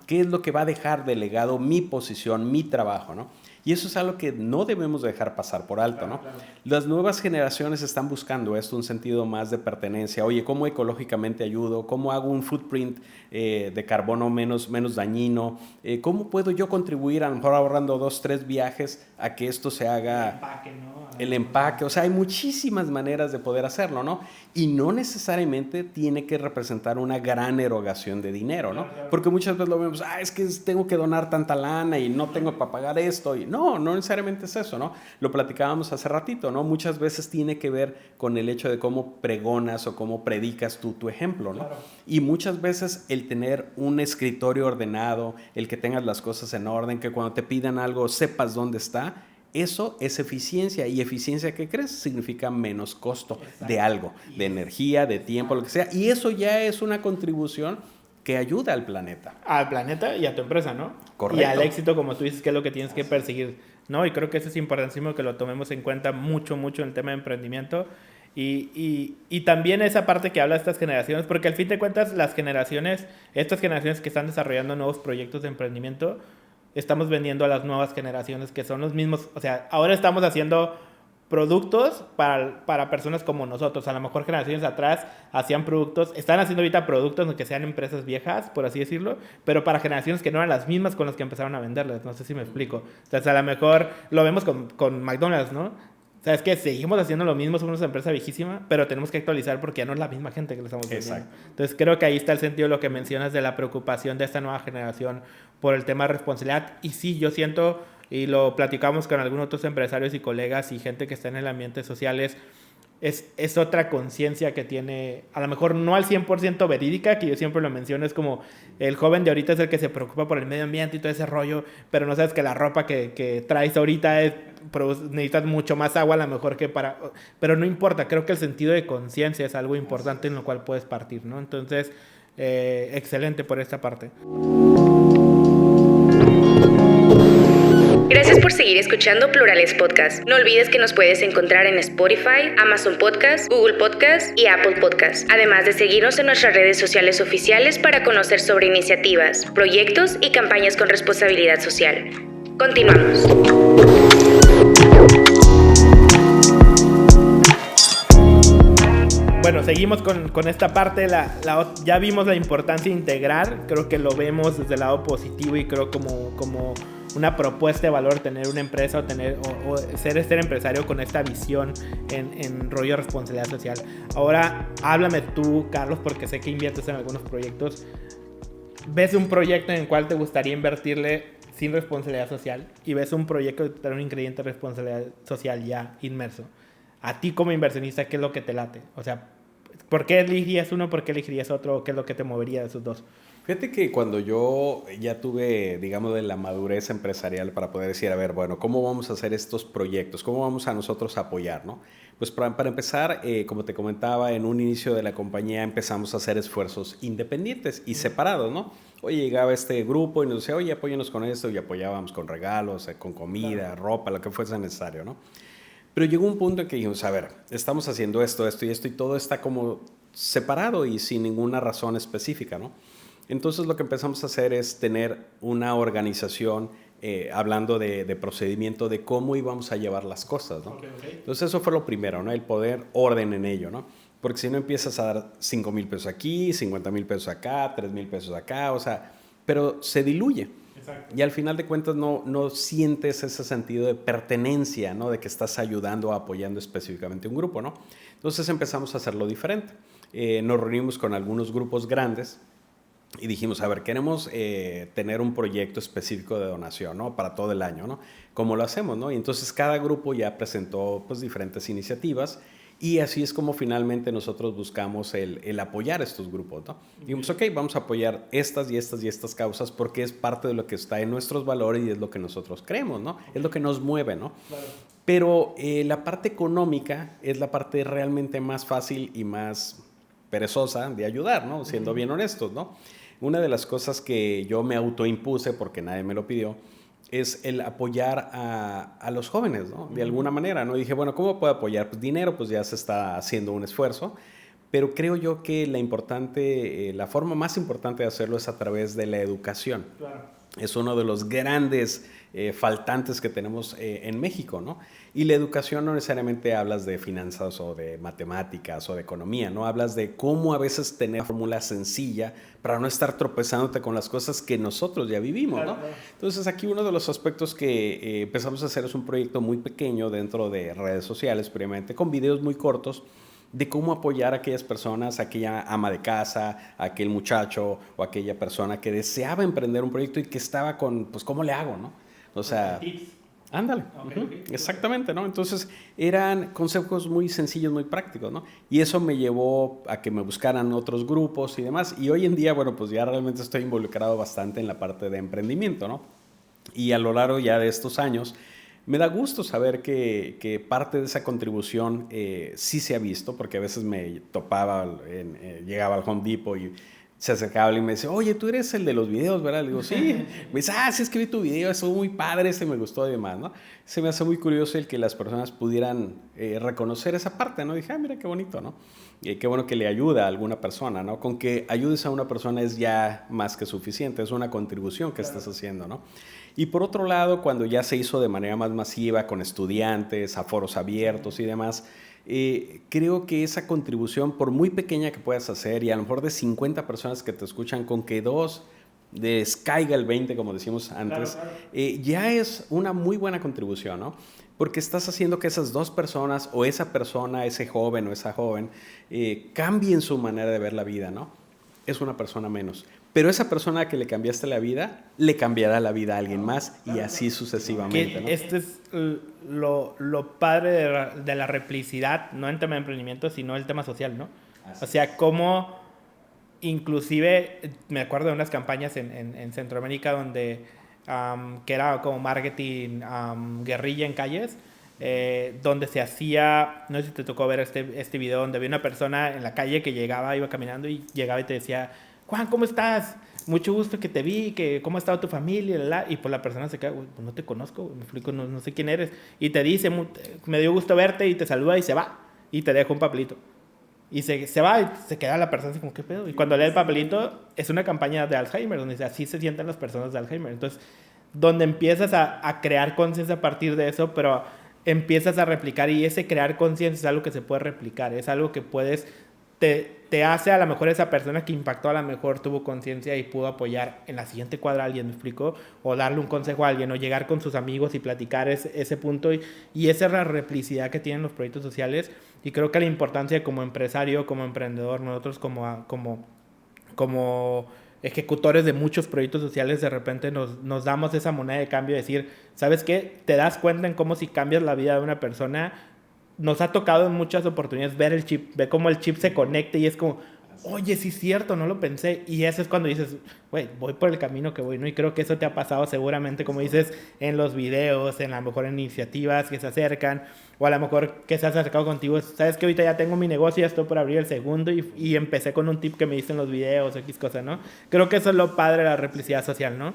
¿Qué es lo que va a dejar de legado mi posición, mi trabajo, no? Y eso es algo que no debemos dejar pasar por alto, ¿no? Claro. Las nuevas generaciones están buscando esto, un sentido más de pertenencia. Oye, ¿cómo ecológicamente ayudo? ¿Cómo hago un footprint de carbono menos dañino? ¿Cómo puedo yo contribuir, a lo mejor ahorrando 2, 3 viajes, a que esto se haga? El empaque, ¿no? El empaque. O sea, hay muchísimas maneras de poder hacerlo, ¿no? Y no necesariamente tiene que representar una gran erogación de dinero, ¿no? Claro. Porque muchas veces lo vemos, es que tengo que donar tanta lana y no tengo para pagar esto. Y no necesariamente es eso, ¿no? Lo platicábamos hace ratito, ¿no? Muchas veces tiene que ver con el hecho de cómo pregonas o cómo predicas tú tu ejemplo, ¿no? Claro. Y muchas veces el tener un escritorio ordenado, el que tengas las cosas en orden, que cuando te pidan algo sepas dónde está, eso es eficiencia. ¿Y eficiencia qué crees? Significa menos costo de algo, de energía, de tiempo, lo que sea. Y eso ya es una contribución que ayuda al planeta. Al planeta y a tu empresa, ¿no? Correcto. Y al éxito, como tú dices, que es lo que tienes que perseguir, ¿no? Y creo que eso es importantísimo que lo tomemos en cuenta mucho en el tema de emprendimiento. Y también esa parte que habla de estas generaciones, porque al fin de cuentas estas generaciones que están desarrollando nuevos proyectos de emprendimiento, estamos vendiendo a las nuevas generaciones que son los mismos. O sea, ahora estamos haciendo productos para personas como nosotros. A lo mejor generaciones atrás hacían productos, están haciendo ahorita productos aunque sean empresas viejas, por así decirlo, pero para generaciones que no eran las mismas con las que empezaron a venderlas. No sé si me explico. Entonces, a lo mejor lo vemos con McDonald's, ¿no? O sea, es que seguimos haciendo lo mismo, somos una empresa viejísima, pero tenemos que actualizar porque ya no es la misma gente que le estamos vendiendo. Exacto. Entonces, creo que ahí está el sentido de lo que mencionas de la preocupación de esta nueva generación por el tema de responsabilidad. Y sí, yo siento, y lo platicamos con algunos otros empresarios y colegas y gente que está en el ambiente social, es otra conciencia que tiene, a lo mejor no al 100% verídica, que yo siempre lo menciono, es como el joven de ahorita es el que se preocupa por el medio ambiente y todo ese rollo, pero no sabes que la ropa que traes ahorita necesitas mucho más agua a lo mejor que para... Pero no importa, creo que el sentido de conciencia es algo importante en lo cual puedes partir, ¿no? Entonces, excelente por esta parte. Gracias por seguir escuchando Plurales Podcast. No olvides que nos puedes encontrar en Spotify, Amazon Podcast, Google Podcast y Apple Podcast. Además de seguirnos en nuestras redes sociales oficiales para conocer sobre iniciativas, proyectos y campañas con responsabilidad social. Continuamos. Bueno, seguimos con esta parte. Ya vimos la importancia de integrar. Creo que lo vemos desde el lado positivo y creo como una propuesta de valor, tener una empresa o ser empresario con esta visión en rollo de responsabilidad social. Ahora, háblame tú, Carlos, porque sé que inviertes en algunos proyectos. ¿Ves un proyecto en el cual te gustaría invertirle sin responsabilidad social? Y ves un proyecto que tiene un ingrediente de responsabilidad social ya inmerso. A ti como inversionista, ¿qué es lo que te late? O sea, ¿por qué elegirías uno? ¿Por qué elegirías otro? ¿Qué es lo que te movería de esos dos? Fíjate que cuando yo ya tuve, digamos, de la madurez empresarial para poder decir, a ver, bueno, ¿cómo vamos a hacer estos proyectos? ¿Cómo vamos a nosotros a apoyar, no? Pues para empezar, como te comentaba, en un inicio de la compañía empezamos a hacer esfuerzos independientes y separados, ¿no? Oye, llegaba este grupo y nos decía, oye, apóyanos con esto, y apoyábamos con regalos, con comida, ropa, lo que fuese necesario, ¿no? Pero llegó un punto en que dijimos, a ver, estamos haciendo esto y todo está como separado y sin ninguna razón específica, ¿no? Entonces lo que empezamos a hacer es tener una organización hablando de procedimiento de cómo íbamos a llevar las cosas, ¿no? Okay. Entonces eso fue lo primero, ¿no? El poner orden en ello, ¿no? Porque si no empiezas a dar 5,000 pesos aquí, 50,000 pesos acá, 3,000 pesos acá, o sea, pero se diluye. Exacto. Y al final de cuentas no sientes ese sentido de pertenencia, ¿no? De que estás ayudando o apoyando específicamente un grupo, ¿no? Entonces empezamos a hacerlo diferente. Nos reunimos con algunos grupos grandes y dijimos, a ver, queremos tener un proyecto específico de donación, ¿no? Para todo el año, ¿no? ¿Cómo lo hacemos, no? Y entonces cada grupo ya presentó pues diferentes iniciativas y así es como finalmente nosotros buscamos el apoyar estos grupos, ¿no? Dijimos, ok, vamos a apoyar estas y estas y estas causas porque es parte de lo que está en nuestros valores y es lo que nosotros creemos, ¿no? Es lo que nos mueve, ¿no? Claro. Pero la parte económica es la parte realmente más fácil y más perezosa de ayudar, ¿no? Siendo bien honestos, ¿no? Una de las cosas que yo me autoimpuse, porque nadie me lo pidió, es el apoyar a los jóvenes, ¿no? De alguna manera, ¿no? Dije, bueno, ¿cómo puedo apoyar? Pues dinero, pues ya se está haciendo un esfuerzo, pero creo yo que la forma más importante de hacerlo es a través de la educación. Claro. Es uno de los grandes faltantes que tenemos en México, ¿no? Y la educación no necesariamente hablas de finanzas o de matemáticas o de economía, ¿no? Hablas de cómo a veces tener fórmula sencilla para no estar tropezándote con las cosas que nosotros ya vivimos, ¿no? Claro. Entonces aquí uno de los aspectos que empezamos a hacer es un proyecto muy pequeño dentro de redes sociales, previamente, con videos muy cortos, de cómo apoyar a aquellas personas, a aquella ama de casa, a aquel muchacho o aquella persona que deseaba emprender un proyecto y que estaba con, pues, ¿cómo le hago, no? O sea, ándale. Okay. Exactamente, ¿no? Entonces, eran consejos muy sencillos, muy prácticos, ¿no? Y eso me llevó a que me buscaran otros grupos y demás. Y hoy en día, bueno, pues ya realmente estoy involucrado bastante en la parte de emprendimiento, ¿no? Y a lo largo ya de estos años, me da gusto saber que parte de esa contribución sí se ha visto, porque a veces me topaba, llegaba al Home Depot y se acercaba y me dice, oye, tú eres el de los videos, ¿verdad? Le digo, sí. Me dice, sí, es que vi tu video, estuvo muy padre, me gustó y demás, ¿no? Se me hace muy curioso el que las personas pudieran reconocer esa parte, ¿no? Dije, mira, qué bonito, ¿no? Qué bueno que le ayuda a alguna persona, ¿no? Con que ayudes a una persona es ya más que suficiente, es una contribución que estás haciendo, ¿no? Y por otro lado, cuando ya se hizo de manera más masiva, con estudiantes, a foros abiertos y demás, creo que esa contribución, por muy pequeña que puedas hacer, y a lo mejor de 50 personas que te escuchan, con que 2 les caiga el 20, como decimos antes, claro. Ya es una muy buena contribución, ¿no? Porque estás haciendo que esas 2 personas, o esa persona, ese joven o esa joven, cambien su manera de ver la vida, ¿no? Es una persona menos. Pero esa persona que le cambiaste la vida, le cambiará la vida a alguien más y así sucesivamente, ¿no? Este es lo padre de la replicidad, no en tema de emprendimiento, sino el tema social, ¿no? Así. O sea, cómo inclusive, me acuerdo de unas campañas en Centroamérica donde, que era como marketing guerrilla en calles, donde se hacía, no sé si te tocó ver este video, donde había una persona en la calle que iba caminando y llegaba y te decía, Juan, ¿cómo estás? Mucho gusto que te vi, ¿cómo ha estado tu familia? Y pues la persona se queda, pues no te conozco, me explico, no sé quién eres. Y te dice, me dio gusto verte, y te saluda y se va. Y te deja un papelito. Y se va y se queda la persona así como, ¿qué pedo? Y cuando lee el papelito, es una campaña de Alzheimer, donde dice, así se sienten las personas de Alzheimer. Entonces, donde empiezas a crear conciencia a partir de eso, pero empiezas a replicar, y ese crear conciencia es algo que se puede replicar, es algo que puedes te hace a lo mejor esa persona que impactó, a lo mejor tuvo conciencia y pudo apoyar en la siguiente cuadra a alguien, ¿me explico? O darle un consejo a alguien, o llegar con sus amigos y platicar ese punto. Y esa es la replicidad que tienen los proyectos sociales. Y creo que la importancia como empresario, como emprendedor, nosotros como ejecutores de muchos proyectos sociales, de repente nos damos esa moneda de cambio de decir, ¿sabes qué? Te das cuenta en cómo si cambias la vida de una persona. Nos ha tocado en muchas oportunidades ver el chip, ver cómo el chip se conecta y es como, oye, sí es cierto, no lo pensé. Y eso es cuando dices, güey, voy por el camino que voy, ¿no? Y creo que eso te ha pasado seguramente, como dices, en los videos, a lo mejor en iniciativas que se acercan, o a lo mejor que se ha acercado contigo. Sabes que ahorita ya tengo mi negocio, ya estoy por abrir el segundo y empecé con un tip que me diste en los videos, X cosa, ¿no? Creo que eso es lo padre de la replicidad social, ¿no?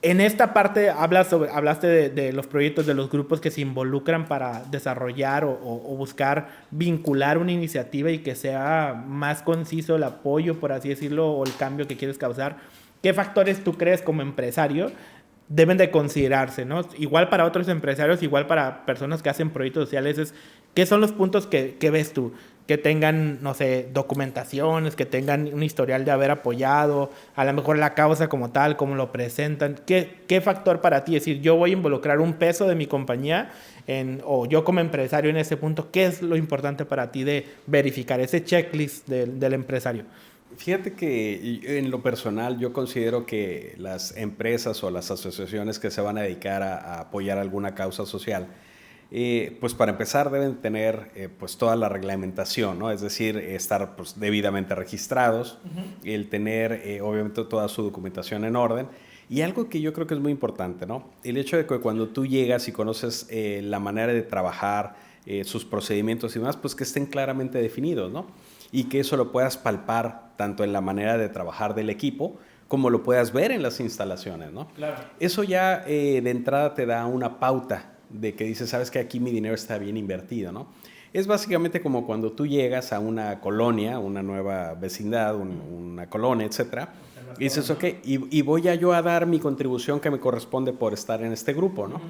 En esta parte hablaste de los proyectos, de los grupos que se involucran para desarrollar o buscar vincular una iniciativa y que sea más conciso el apoyo, por así decirlo, o el cambio que quieres causar. ¿Qué factores tú crees como empresario deben de considerarse, ¿no? Igual para otros empresarios, igual para personas que hacen proyectos sociales, ¿qué son los puntos que ves tú? Que tengan, no sé, documentaciones, que tengan un historial de haber apoyado, a lo mejor la causa como tal, cómo lo presentan. ¿Qué factor para ti? Es decir, yo voy a involucrar un peso de mi compañía o yo como empresario en ese punto, ¿qué es lo importante para ti de verificar ese checklist del empresario? Fíjate que en lo personal yo considero que las empresas o las asociaciones que se van a dedicar a apoyar alguna causa social, pues para empezar deben tener pues toda la reglamentación, ¿no? Es decir, estar pues debidamente registrados, el tener obviamente toda su documentación en orden. Y algo que yo creo que es muy importante, ¿no? El hecho de que cuando tú llegas y conoces la manera de trabajar, sus procedimientos y demás, pues que estén claramente definidos, ¿no? Y que eso lo puedas palpar tanto en la manera de trabajar del equipo como lo puedas ver en las instalaciones, ¿no? Claro. Eso ya de entrada te da una pauta de que dices, sabes que aquí mi dinero está bien invertido, ¿no? Es básicamente como cuando tú llegas a una colonia, una nueva vecindad, una colonia, etcétera, y dices, ok, y voy yo a dar mi contribución que me corresponde por estar en este grupo, ¿no?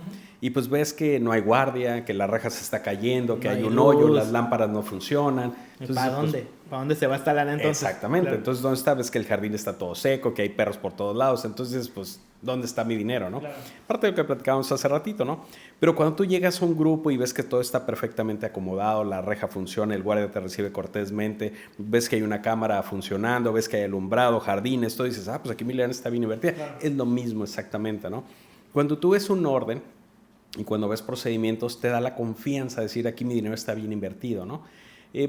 Y pues ves que no hay guardia, que la reja se está cayendo, que no hay un luz. hoyo, las lámparas no funcionan. Entonces, ¿Para dónde? Pues, ¿Para dónde se va a instalar entonces? Exactamente. Claro. Entonces, ¿dónde está? Ves que el jardín está todo seco, que hay perros por todos lados. Entonces, pues, ¿dónde está mi dinero, no? Claro. Parte de lo que platicábamos hace ratito, ¿no? Pero cuando tú llegas a un grupo y ves que todo está perfectamente acomodado, la reja funciona, el guardia te recibe cortésmente, ves que hay una cámara funcionando, ves que hay alumbrado, jardines, todo, dices, pues aquí mi lana está bien invertida. Claro. Es lo mismo exactamente, ¿no? Cuando tú ves un orden y cuando ves procedimientos, te da la confianza de decir, aquí mi dinero está bien invertido, ¿no?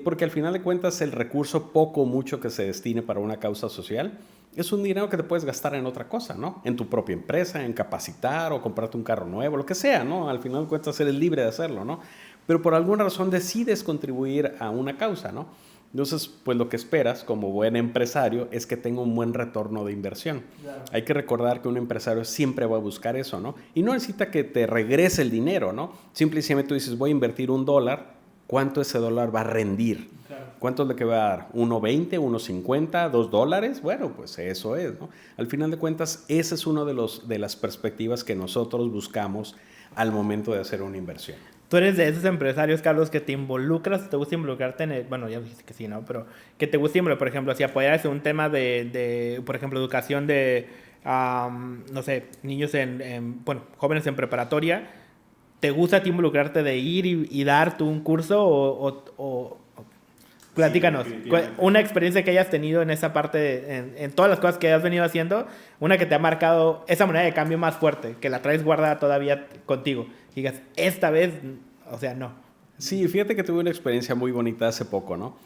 Porque al final de cuentas el recurso poco o mucho que se destine para una causa social es un dinero que te puedes gastar en otra cosa, ¿no? En tu propia empresa, en capacitar o comprarte un carro nuevo, lo que sea, ¿no? Al final de cuentas eres libre de hacerlo, ¿no? Pero por alguna razón decides contribuir a una causa, ¿no? Entonces, pues lo que esperas como buen empresario es que tenga un buen retorno de inversión. Claro. Hay que recordar que un empresario siempre va a buscar eso, ¿no? Y no necesita que te regrese el dinero, ¿no? Simplemente tú dices, voy a invertir $1, ¿cuánto ese dólar va a rendir? Claro. ¿Cuánto es lo que va a dar? ¿1.20, 1.50, $2? Bueno, pues eso es, ¿no? Al final de cuentas, ese es uno de las perspectivas que nosotros buscamos al momento de hacer una inversión. Tú eres de esos empresarios, Carlos, que te involucras, te gusta involucrarte en el, bueno, ya dijiste que sí, ¿no? Pero que te gusta involucrar, por ejemplo, si apoyas un tema de por ejemplo, educación de, no sé, niños bueno, jóvenes en preparatoria, ¿te gusta a ti involucrarte de ir y dar tú un curso o platícanos, sí, una experiencia que hayas tenido en esa parte, en todas las cosas que has venido haciendo, una que te ha marcado esa moneda de cambio más fuerte, que la traes guardada todavía contigo, y digas, esta vez, o sea, no. Sí, fíjate que tuve una experiencia muy bonita hace poco, ¿no?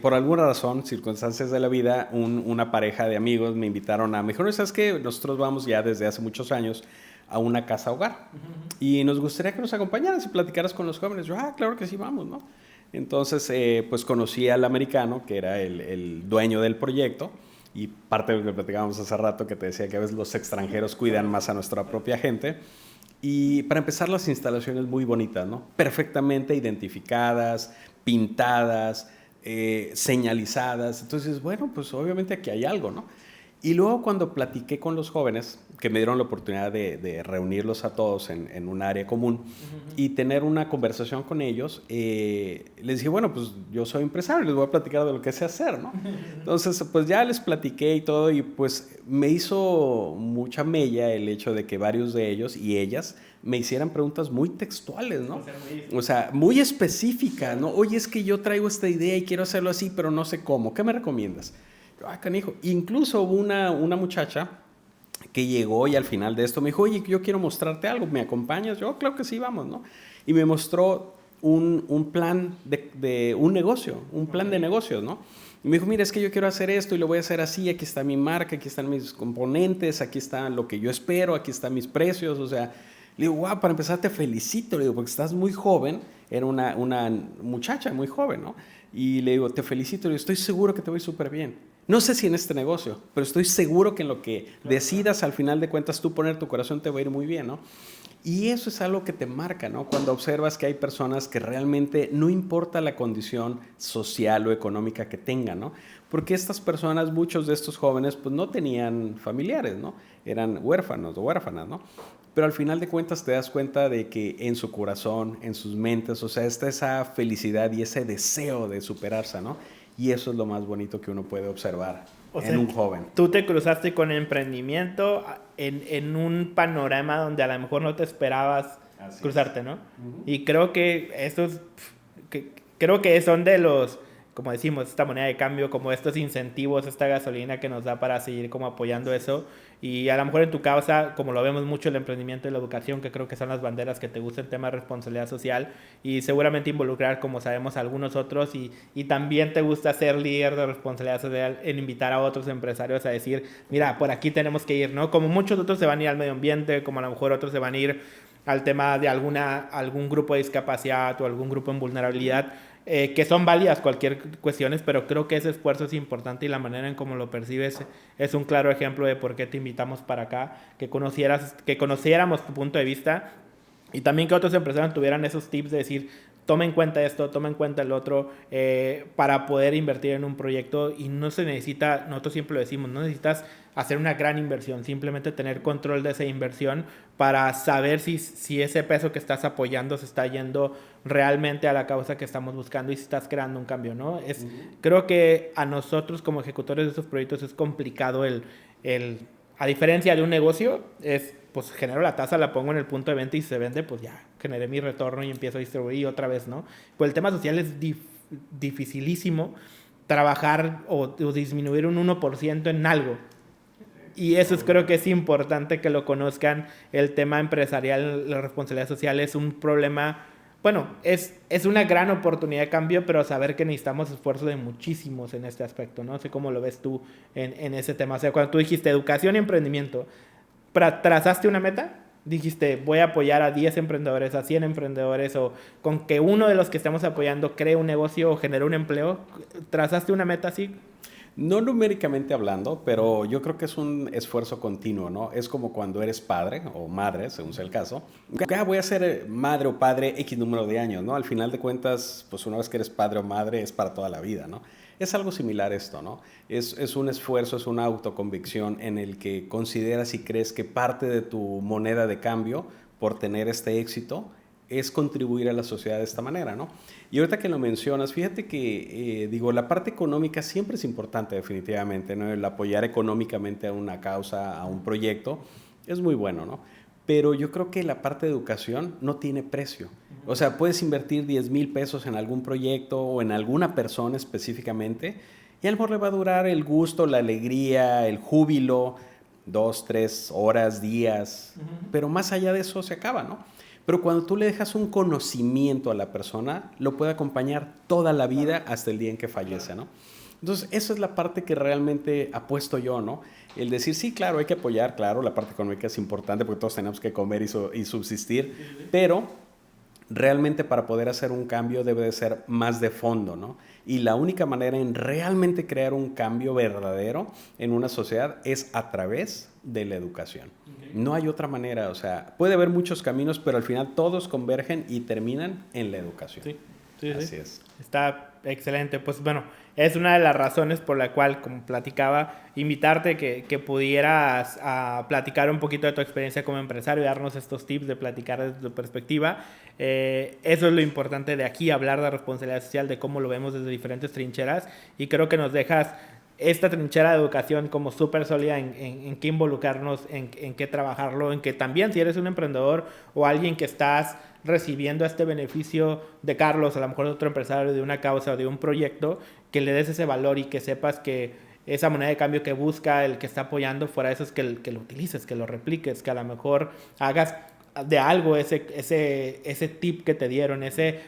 Por alguna razón, circunstancias de la vida, una pareja de amigos me invitaron me dijeron, ¿sabes qué? Nosotros vamos ya desde hace muchos años a una casa hogar, y nos gustaría que nos acompañaras y platicaras con los jóvenes. Yo, claro que sí, vamos, ¿no? Entonces, pues conocí al americano, que era el dueño del proyecto, y parte de lo que platicábamos hace rato, que te decía que a veces los extranjeros cuidan más a nuestra propia gente. Y para empezar, las instalaciones muy bonitas, ¿no? Perfectamente identificadas, pintadas, señalizadas. Entonces, bueno, pues obviamente aquí hay algo, ¿no? Y luego cuando platiqué con los jóvenes, que me dieron la oportunidad de reunirlos a todos en un área común y tener una conversación con ellos, les dije, bueno, pues yo soy empresario, les voy a platicar de lo que sé hacer, ¿no? Entonces, pues ya les platiqué y todo, y pues me hizo mucha mella el hecho de que varios de ellos y ellas me hicieran preguntas muy textuales, ¿no? O sea, muy específicas, ¿no? Oye, es que yo traigo esta idea y quiero hacerlo así, pero no sé cómo. ¿Qué me recomiendas? Canijo. Incluso hubo una muchacha que llegó y al final de esto me dijo, oye, yo quiero mostrarte algo, ¿me acompañas? Yo, claro que sí, vamos, ¿no? Y me mostró un plan de un negocio, un plan de negocios, ¿no? Y me dijo, mira, es que yo quiero hacer esto y lo voy a hacer así, aquí está mi marca, aquí están mis componentes, aquí está lo que yo espero, aquí están mis precios, o sea, le digo, wow, para empezar te felicito, le digo, porque estás muy joven, era una muchacha muy joven, ¿no? Y le digo, te felicito, le digo, estoy seguro que te voy súper bien. No sé si en este negocio, pero estoy seguro que en lo que decidas, al final de cuentas, tú poner tu corazón te va a ir muy bien, ¿no? Y eso es algo que te marca, ¿no? Cuando observas que hay personas que realmente no importa la condición social o económica que tengan, ¿no? Porque estas personas, muchos de estos jóvenes, pues no tenían familiares, ¿no? Eran huérfanos o huérfanas, ¿no? Pero al final de cuentas te das cuenta de que en su corazón, en sus mentes, o sea, está esa felicidad y ese deseo de superarse, ¿no? Y eso es lo más bonito que uno puede observar en un joven. Tú te cruzaste con emprendimiento en un panorama donde a lo mejor no te esperabas cruzarte, ¿no? Y creo que estos, creo que son de los, como decimos, esta moneda de cambio, como estos incentivos, esta gasolina que nos da para seguir como apoyando eso. Y a lo mejor en tu causa, como lo vemos mucho el emprendimiento y la educación, que creo que son las banderas que te gusta el tema de responsabilidad social, y seguramente involucrar, como sabemos, a algunos otros, y también te gusta ser líder de responsabilidad social en invitar a otros empresarios a decir, mira, por aquí tenemos que ir, ¿no? Como muchos otros se van a ir al medio ambiente, como a lo mejor otros se van a ir al tema de algún grupo de discapacidad o algún grupo en vulnerabilidad, que son válidas cualquier cuestiones, pero creo que ese esfuerzo es importante y la manera en cómo lo percibes es un claro ejemplo de por qué te invitamos para acá, que conociéramos tu punto de vista y también que otros empresarios tuvieran esos tips de decir, toma en cuenta esto, toma en cuenta el otro, para poder invertir en un proyecto. Y no se necesita, nosotros siempre lo decimos, no necesitas hacer una gran inversión, simplemente tener control de esa inversión para saber si ese peso que estás apoyando se está yendo realmente a la causa que estamos buscando y si estás creando un cambio, ¿no? Creo que a nosotros como ejecutores de estos proyectos es complicado a diferencia de un negocio, pues genero la tasa, la pongo en el punto de venta y se vende, pues ya generé mi retorno y empiezo a distribuir otra vez, ¿no? Pues el tema social es dificilísimo trabajar o disminuir un 1% en algo. Y eso creo que es importante que lo conozcan. El tema empresarial, la responsabilidad social es un problema, bueno, es una gran oportunidad de cambio, pero saber que necesitamos esfuerzo de muchísimos en este aspecto, ¿no? No sé cómo lo ves tú en ese tema. O sea, cuando tú dijiste educación y emprendimiento, ¿trazaste una meta? Dijiste, voy a apoyar a 10 emprendedores, a 100 emprendedores, o con que uno de los que estamos apoyando cree un negocio o genere un empleo. ¿Trazaste una meta así? No numéricamente hablando, pero yo creo que es un esfuerzo continuo, ¿no? Es como cuando eres padre o madre, según sea el caso. Voy a ser madre o padre X número de años, ¿no? Al final de cuentas, pues una vez que eres padre o madre es para toda la vida, ¿no? Es algo similar esto, ¿no? Es un esfuerzo, es una autoconvicción en el que consideras y crees que parte de tu moneda de cambio por tener este éxito es contribuir a la sociedad de esta manera, ¿no? Y ahorita que lo mencionas, fíjate que, la parte económica siempre es importante definitivamente, ¿no? El apoyar económicamente a una causa, a un proyecto, es muy bueno, ¿no? Pero yo creo que la parte de educación no tiene precio. O sea, puedes invertir 10,000 pesos en algún proyecto o en alguna persona específicamente y a lo mejor le va a durar el gusto, la alegría, el júbilo, 2, 3 horas, días, pero más allá de eso se acaba, ¿no? Pero cuando tú le dejas un conocimiento a la persona, lo puede acompañar toda la vida hasta el día en que fallece, ¿no? Entonces, esa es la parte que realmente apuesto yo, ¿no? El decir, sí, claro, hay que apoyar, claro, la parte económica es importante porque todos tenemos que comer y subsistir, pero realmente para poder hacer un cambio debe de ser más de fondo, ¿no? Y la única manera en realmente crear un cambio verdadero en una sociedad es a través de la educación. No hay otra manera, o sea, puede haber muchos caminos, pero al final todos convergen y terminan en la educación. Sí, Así es. Está excelente. Pues bueno, es una de las razones por la cual, como platicaba, invitarte que pudieras platicar un poquito de tu experiencia como empresario y darnos estos tips de platicar desde tu perspectiva. Eso es lo importante de aquí, hablar de responsabilidad social, de cómo lo vemos desde diferentes trincheras, y creo que nos dejas esta trinchera de educación como súper sólida en qué involucrarnos, en qué trabajarlo, en que también si eres un emprendedor o alguien que estás recibiendo este beneficio de Carlos, a lo mejor de otro empresario, de una causa o de un proyecto, que le des ese valor y que sepas que esa moneda de cambio que busca el que está apoyando, fuera eso es que lo utilices, que lo repliques, que a lo mejor hagas de algo ese tip que te dieron.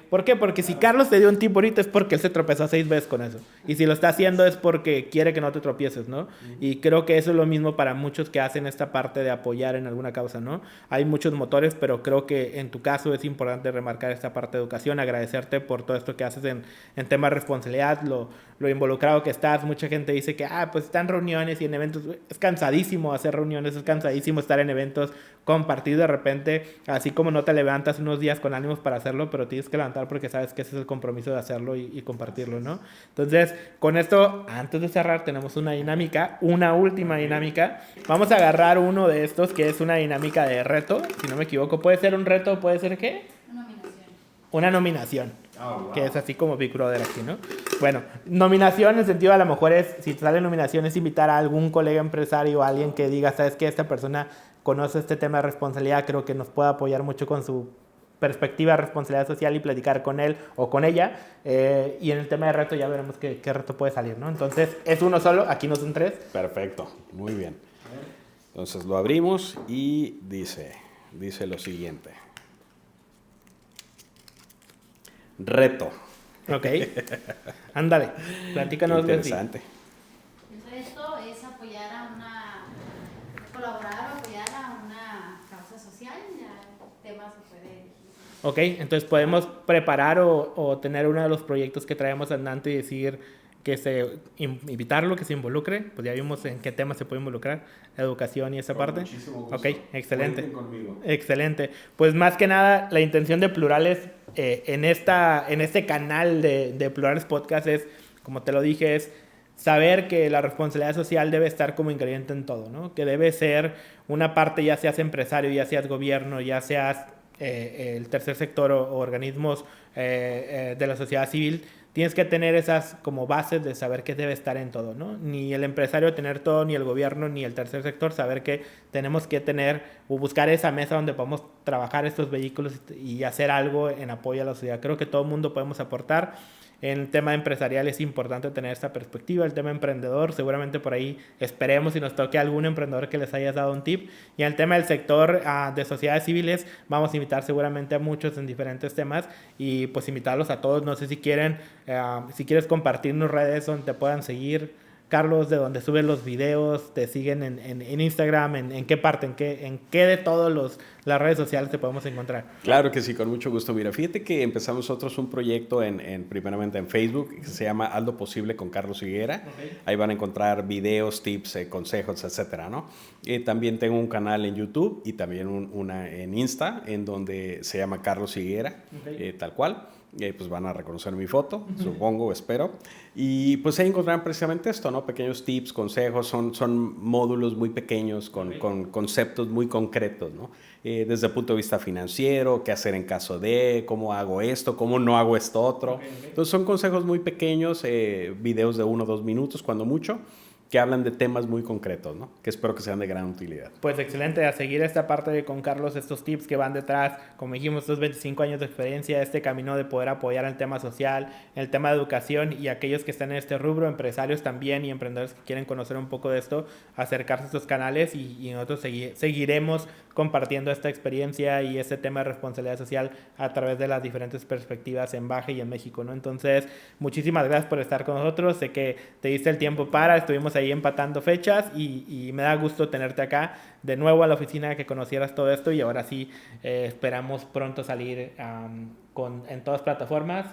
¿Por qué? Porque si Carlos te dio un tip ahorita es porque él se tropezó 6 veces con eso. Y si lo está haciendo es porque quiere que no te tropieces, ¿no? Y creo que eso es lo mismo para muchos que hacen esta parte de apoyar en alguna causa, ¿no? Hay muchos motores, pero creo que en tu caso es importante remarcar esta parte de educación, agradecerte por todo esto que haces en temas de responsabilidad, lo involucrado que estás. Mucha gente dice que, pues están reuniones y en eventos. Es cansadísimo hacer reuniones, es cansadísimo estar en eventos, compartir de repente, así como no te levantas unos días con ánimos para hacerlo, pero tienes que levantar porque sabes que ese es el compromiso de hacerlo y compartirlo, ¿no? Entonces, con esto, antes de cerrar, tenemos una dinámica, una última dinámica. Vamos a agarrar uno de estos que es una dinámica de reto, si no me equivoco. ¿Puede ser un reto? ¿Puede ser qué? Una nominación. Oh, wow. Que es así como Big Brother aquí, ¿no? Bueno, nominación en el sentido a lo mejor es, si sale nominación, es invitar a algún colega empresario o alguien que diga, ¿sabes qué? Esta persona conoce este tema de responsabilidad, creo que nos puede apoyar mucho con su perspectiva de responsabilidad social y platicar con él o con ella. Y en el tema de reto ya veremos qué reto puede salir, ¿no? Entonces, es uno solo, aquí no son 3. Perfecto, muy bien. Entonces lo abrimos y dice lo siguiente. Reto. Ok. Ándale, platícanos. Interesante. El reto es colaborar o apoyar a una causa social. Ya el tema se puede elegir. Ok, entonces podemos preparar o tener uno de los proyectos que traemos andante y decir invitarlo, que se involucre. Pues ya vimos en qué tema se puede involucrar, educación y esa parte. Muchísimo gusto. Ok, excelente. Cuenten conmigo. Excelente. Pues más que nada, la intención de Plurales en este canal de Plurales Podcast es, como te lo dije, es saber que la responsabilidad social debe estar como ingrediente en todo, ¿no? Que debe ser una parte, ya seas empresario, ya seas gobierno, ya seas el tercer sector o organismos de la sociedad civil. Tienes que tener esas como bases de saber que debe estar en todo, ¿no? Ni el empresario tener todo, ni el gobierno, ni el tercer sector, saber que tenemos que tener o buscar esa mesa donde podamos trabajar estos vehículos y hacer algo en apoyo a la sociedad. Creo que todo el mundo podemos aportar. En el tema empresarial es importante tener esta perspectiva. El tema emprendedor, seguramente por ahí esperemos si nos toque algún emprendedor que les hayas dado un tip. Y en el tema del sector de sociedades civiles, vamos a invitar seguramente a muchos en diferentes temas y pues invitarlos a todos. No sé si quieren, si quieres compartirnos redes donde te puedan seguir. Carlos, de donde subes los videos, te siguen en Instagram, ¿en qué parte, en qué de todas las redes sociales te podemos encontrar? Claro que sí, con mucho gusto. Mira, fíjate que empezamos nosotros un proyecto primeramente en Facebook que se llama Haz lo Posible con Carlos Higuera. Okay. Ahí van a encontrar videos, tips, consejos, etcétera, ¿no? También tengo un canal en YouTube y también una en Insta, en donde se llama Carlos Higuera, okay. Tal cual. Pues van a reconocer mi foto, supongo, espero. Y pues ahí encontrarán precisamente esto, ¿no? Pequeños tips, consejos, son módulos muy pequeños con conceptos muy concretos, ¿no? Desde el punto de vista financiero, qué hacer en caso de, cómo hago esto, cómo no hago esto otro. Okay. Entonces son consejos muy pequeños, videos de 1 o 2 minutos, cuando mucho, que hablan de temas muy concretos, ¿no? Que espero que sean de gran utilidad. Pues excelente, a seguir esta parte con Carlos, estos tips que van detrás, como dijimos, estos 25 años de experiencia, este camino de poder apoyar el tema social, el tema de educación, y aquellos que están en este rubro, empresarios también y emprendedores que quieren conocer un poco de esto, acercarse a estos canales y nosotros seguiremos compartiendo esta experiencia y este tema de responsabilidad social a través de las diferentes perspectivas en Baja y en México, ¿no? Entonces, muchísimas gracias por estar con nosotros, sé que te diste el tiempo estuvimos ahí empatando fechas y me da gusto tenerte acá de nuevo a la oficina, que conocieras todo esto, y ahora sí esperamos pronto salir en todas plataformas,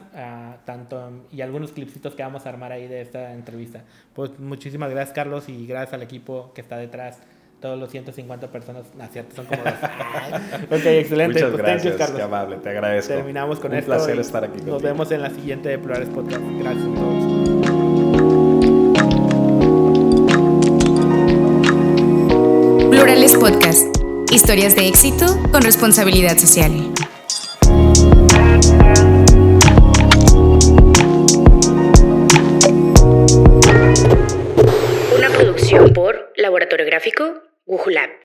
y algunos clipsitos que vamos a armar ahí de esta entrevista. Pues muchísimas gracias, Carlos, y gracias al equipo que está detrás todos los 150 personas, no, cierto, son como 2. Ok, excelente. Muchas Pues, gracias, thank you, Carlos. qué amable, te agradezco. Terminamos con Un esto. placer y estar aquí contigo. Nos vemos en la siguiente de Plurales Podcast. Gracias a todos. Plurales Podcast. Historias de éxito con responsabilidad social. Una producción por Laboratorio Gráfico Woohoo Lab.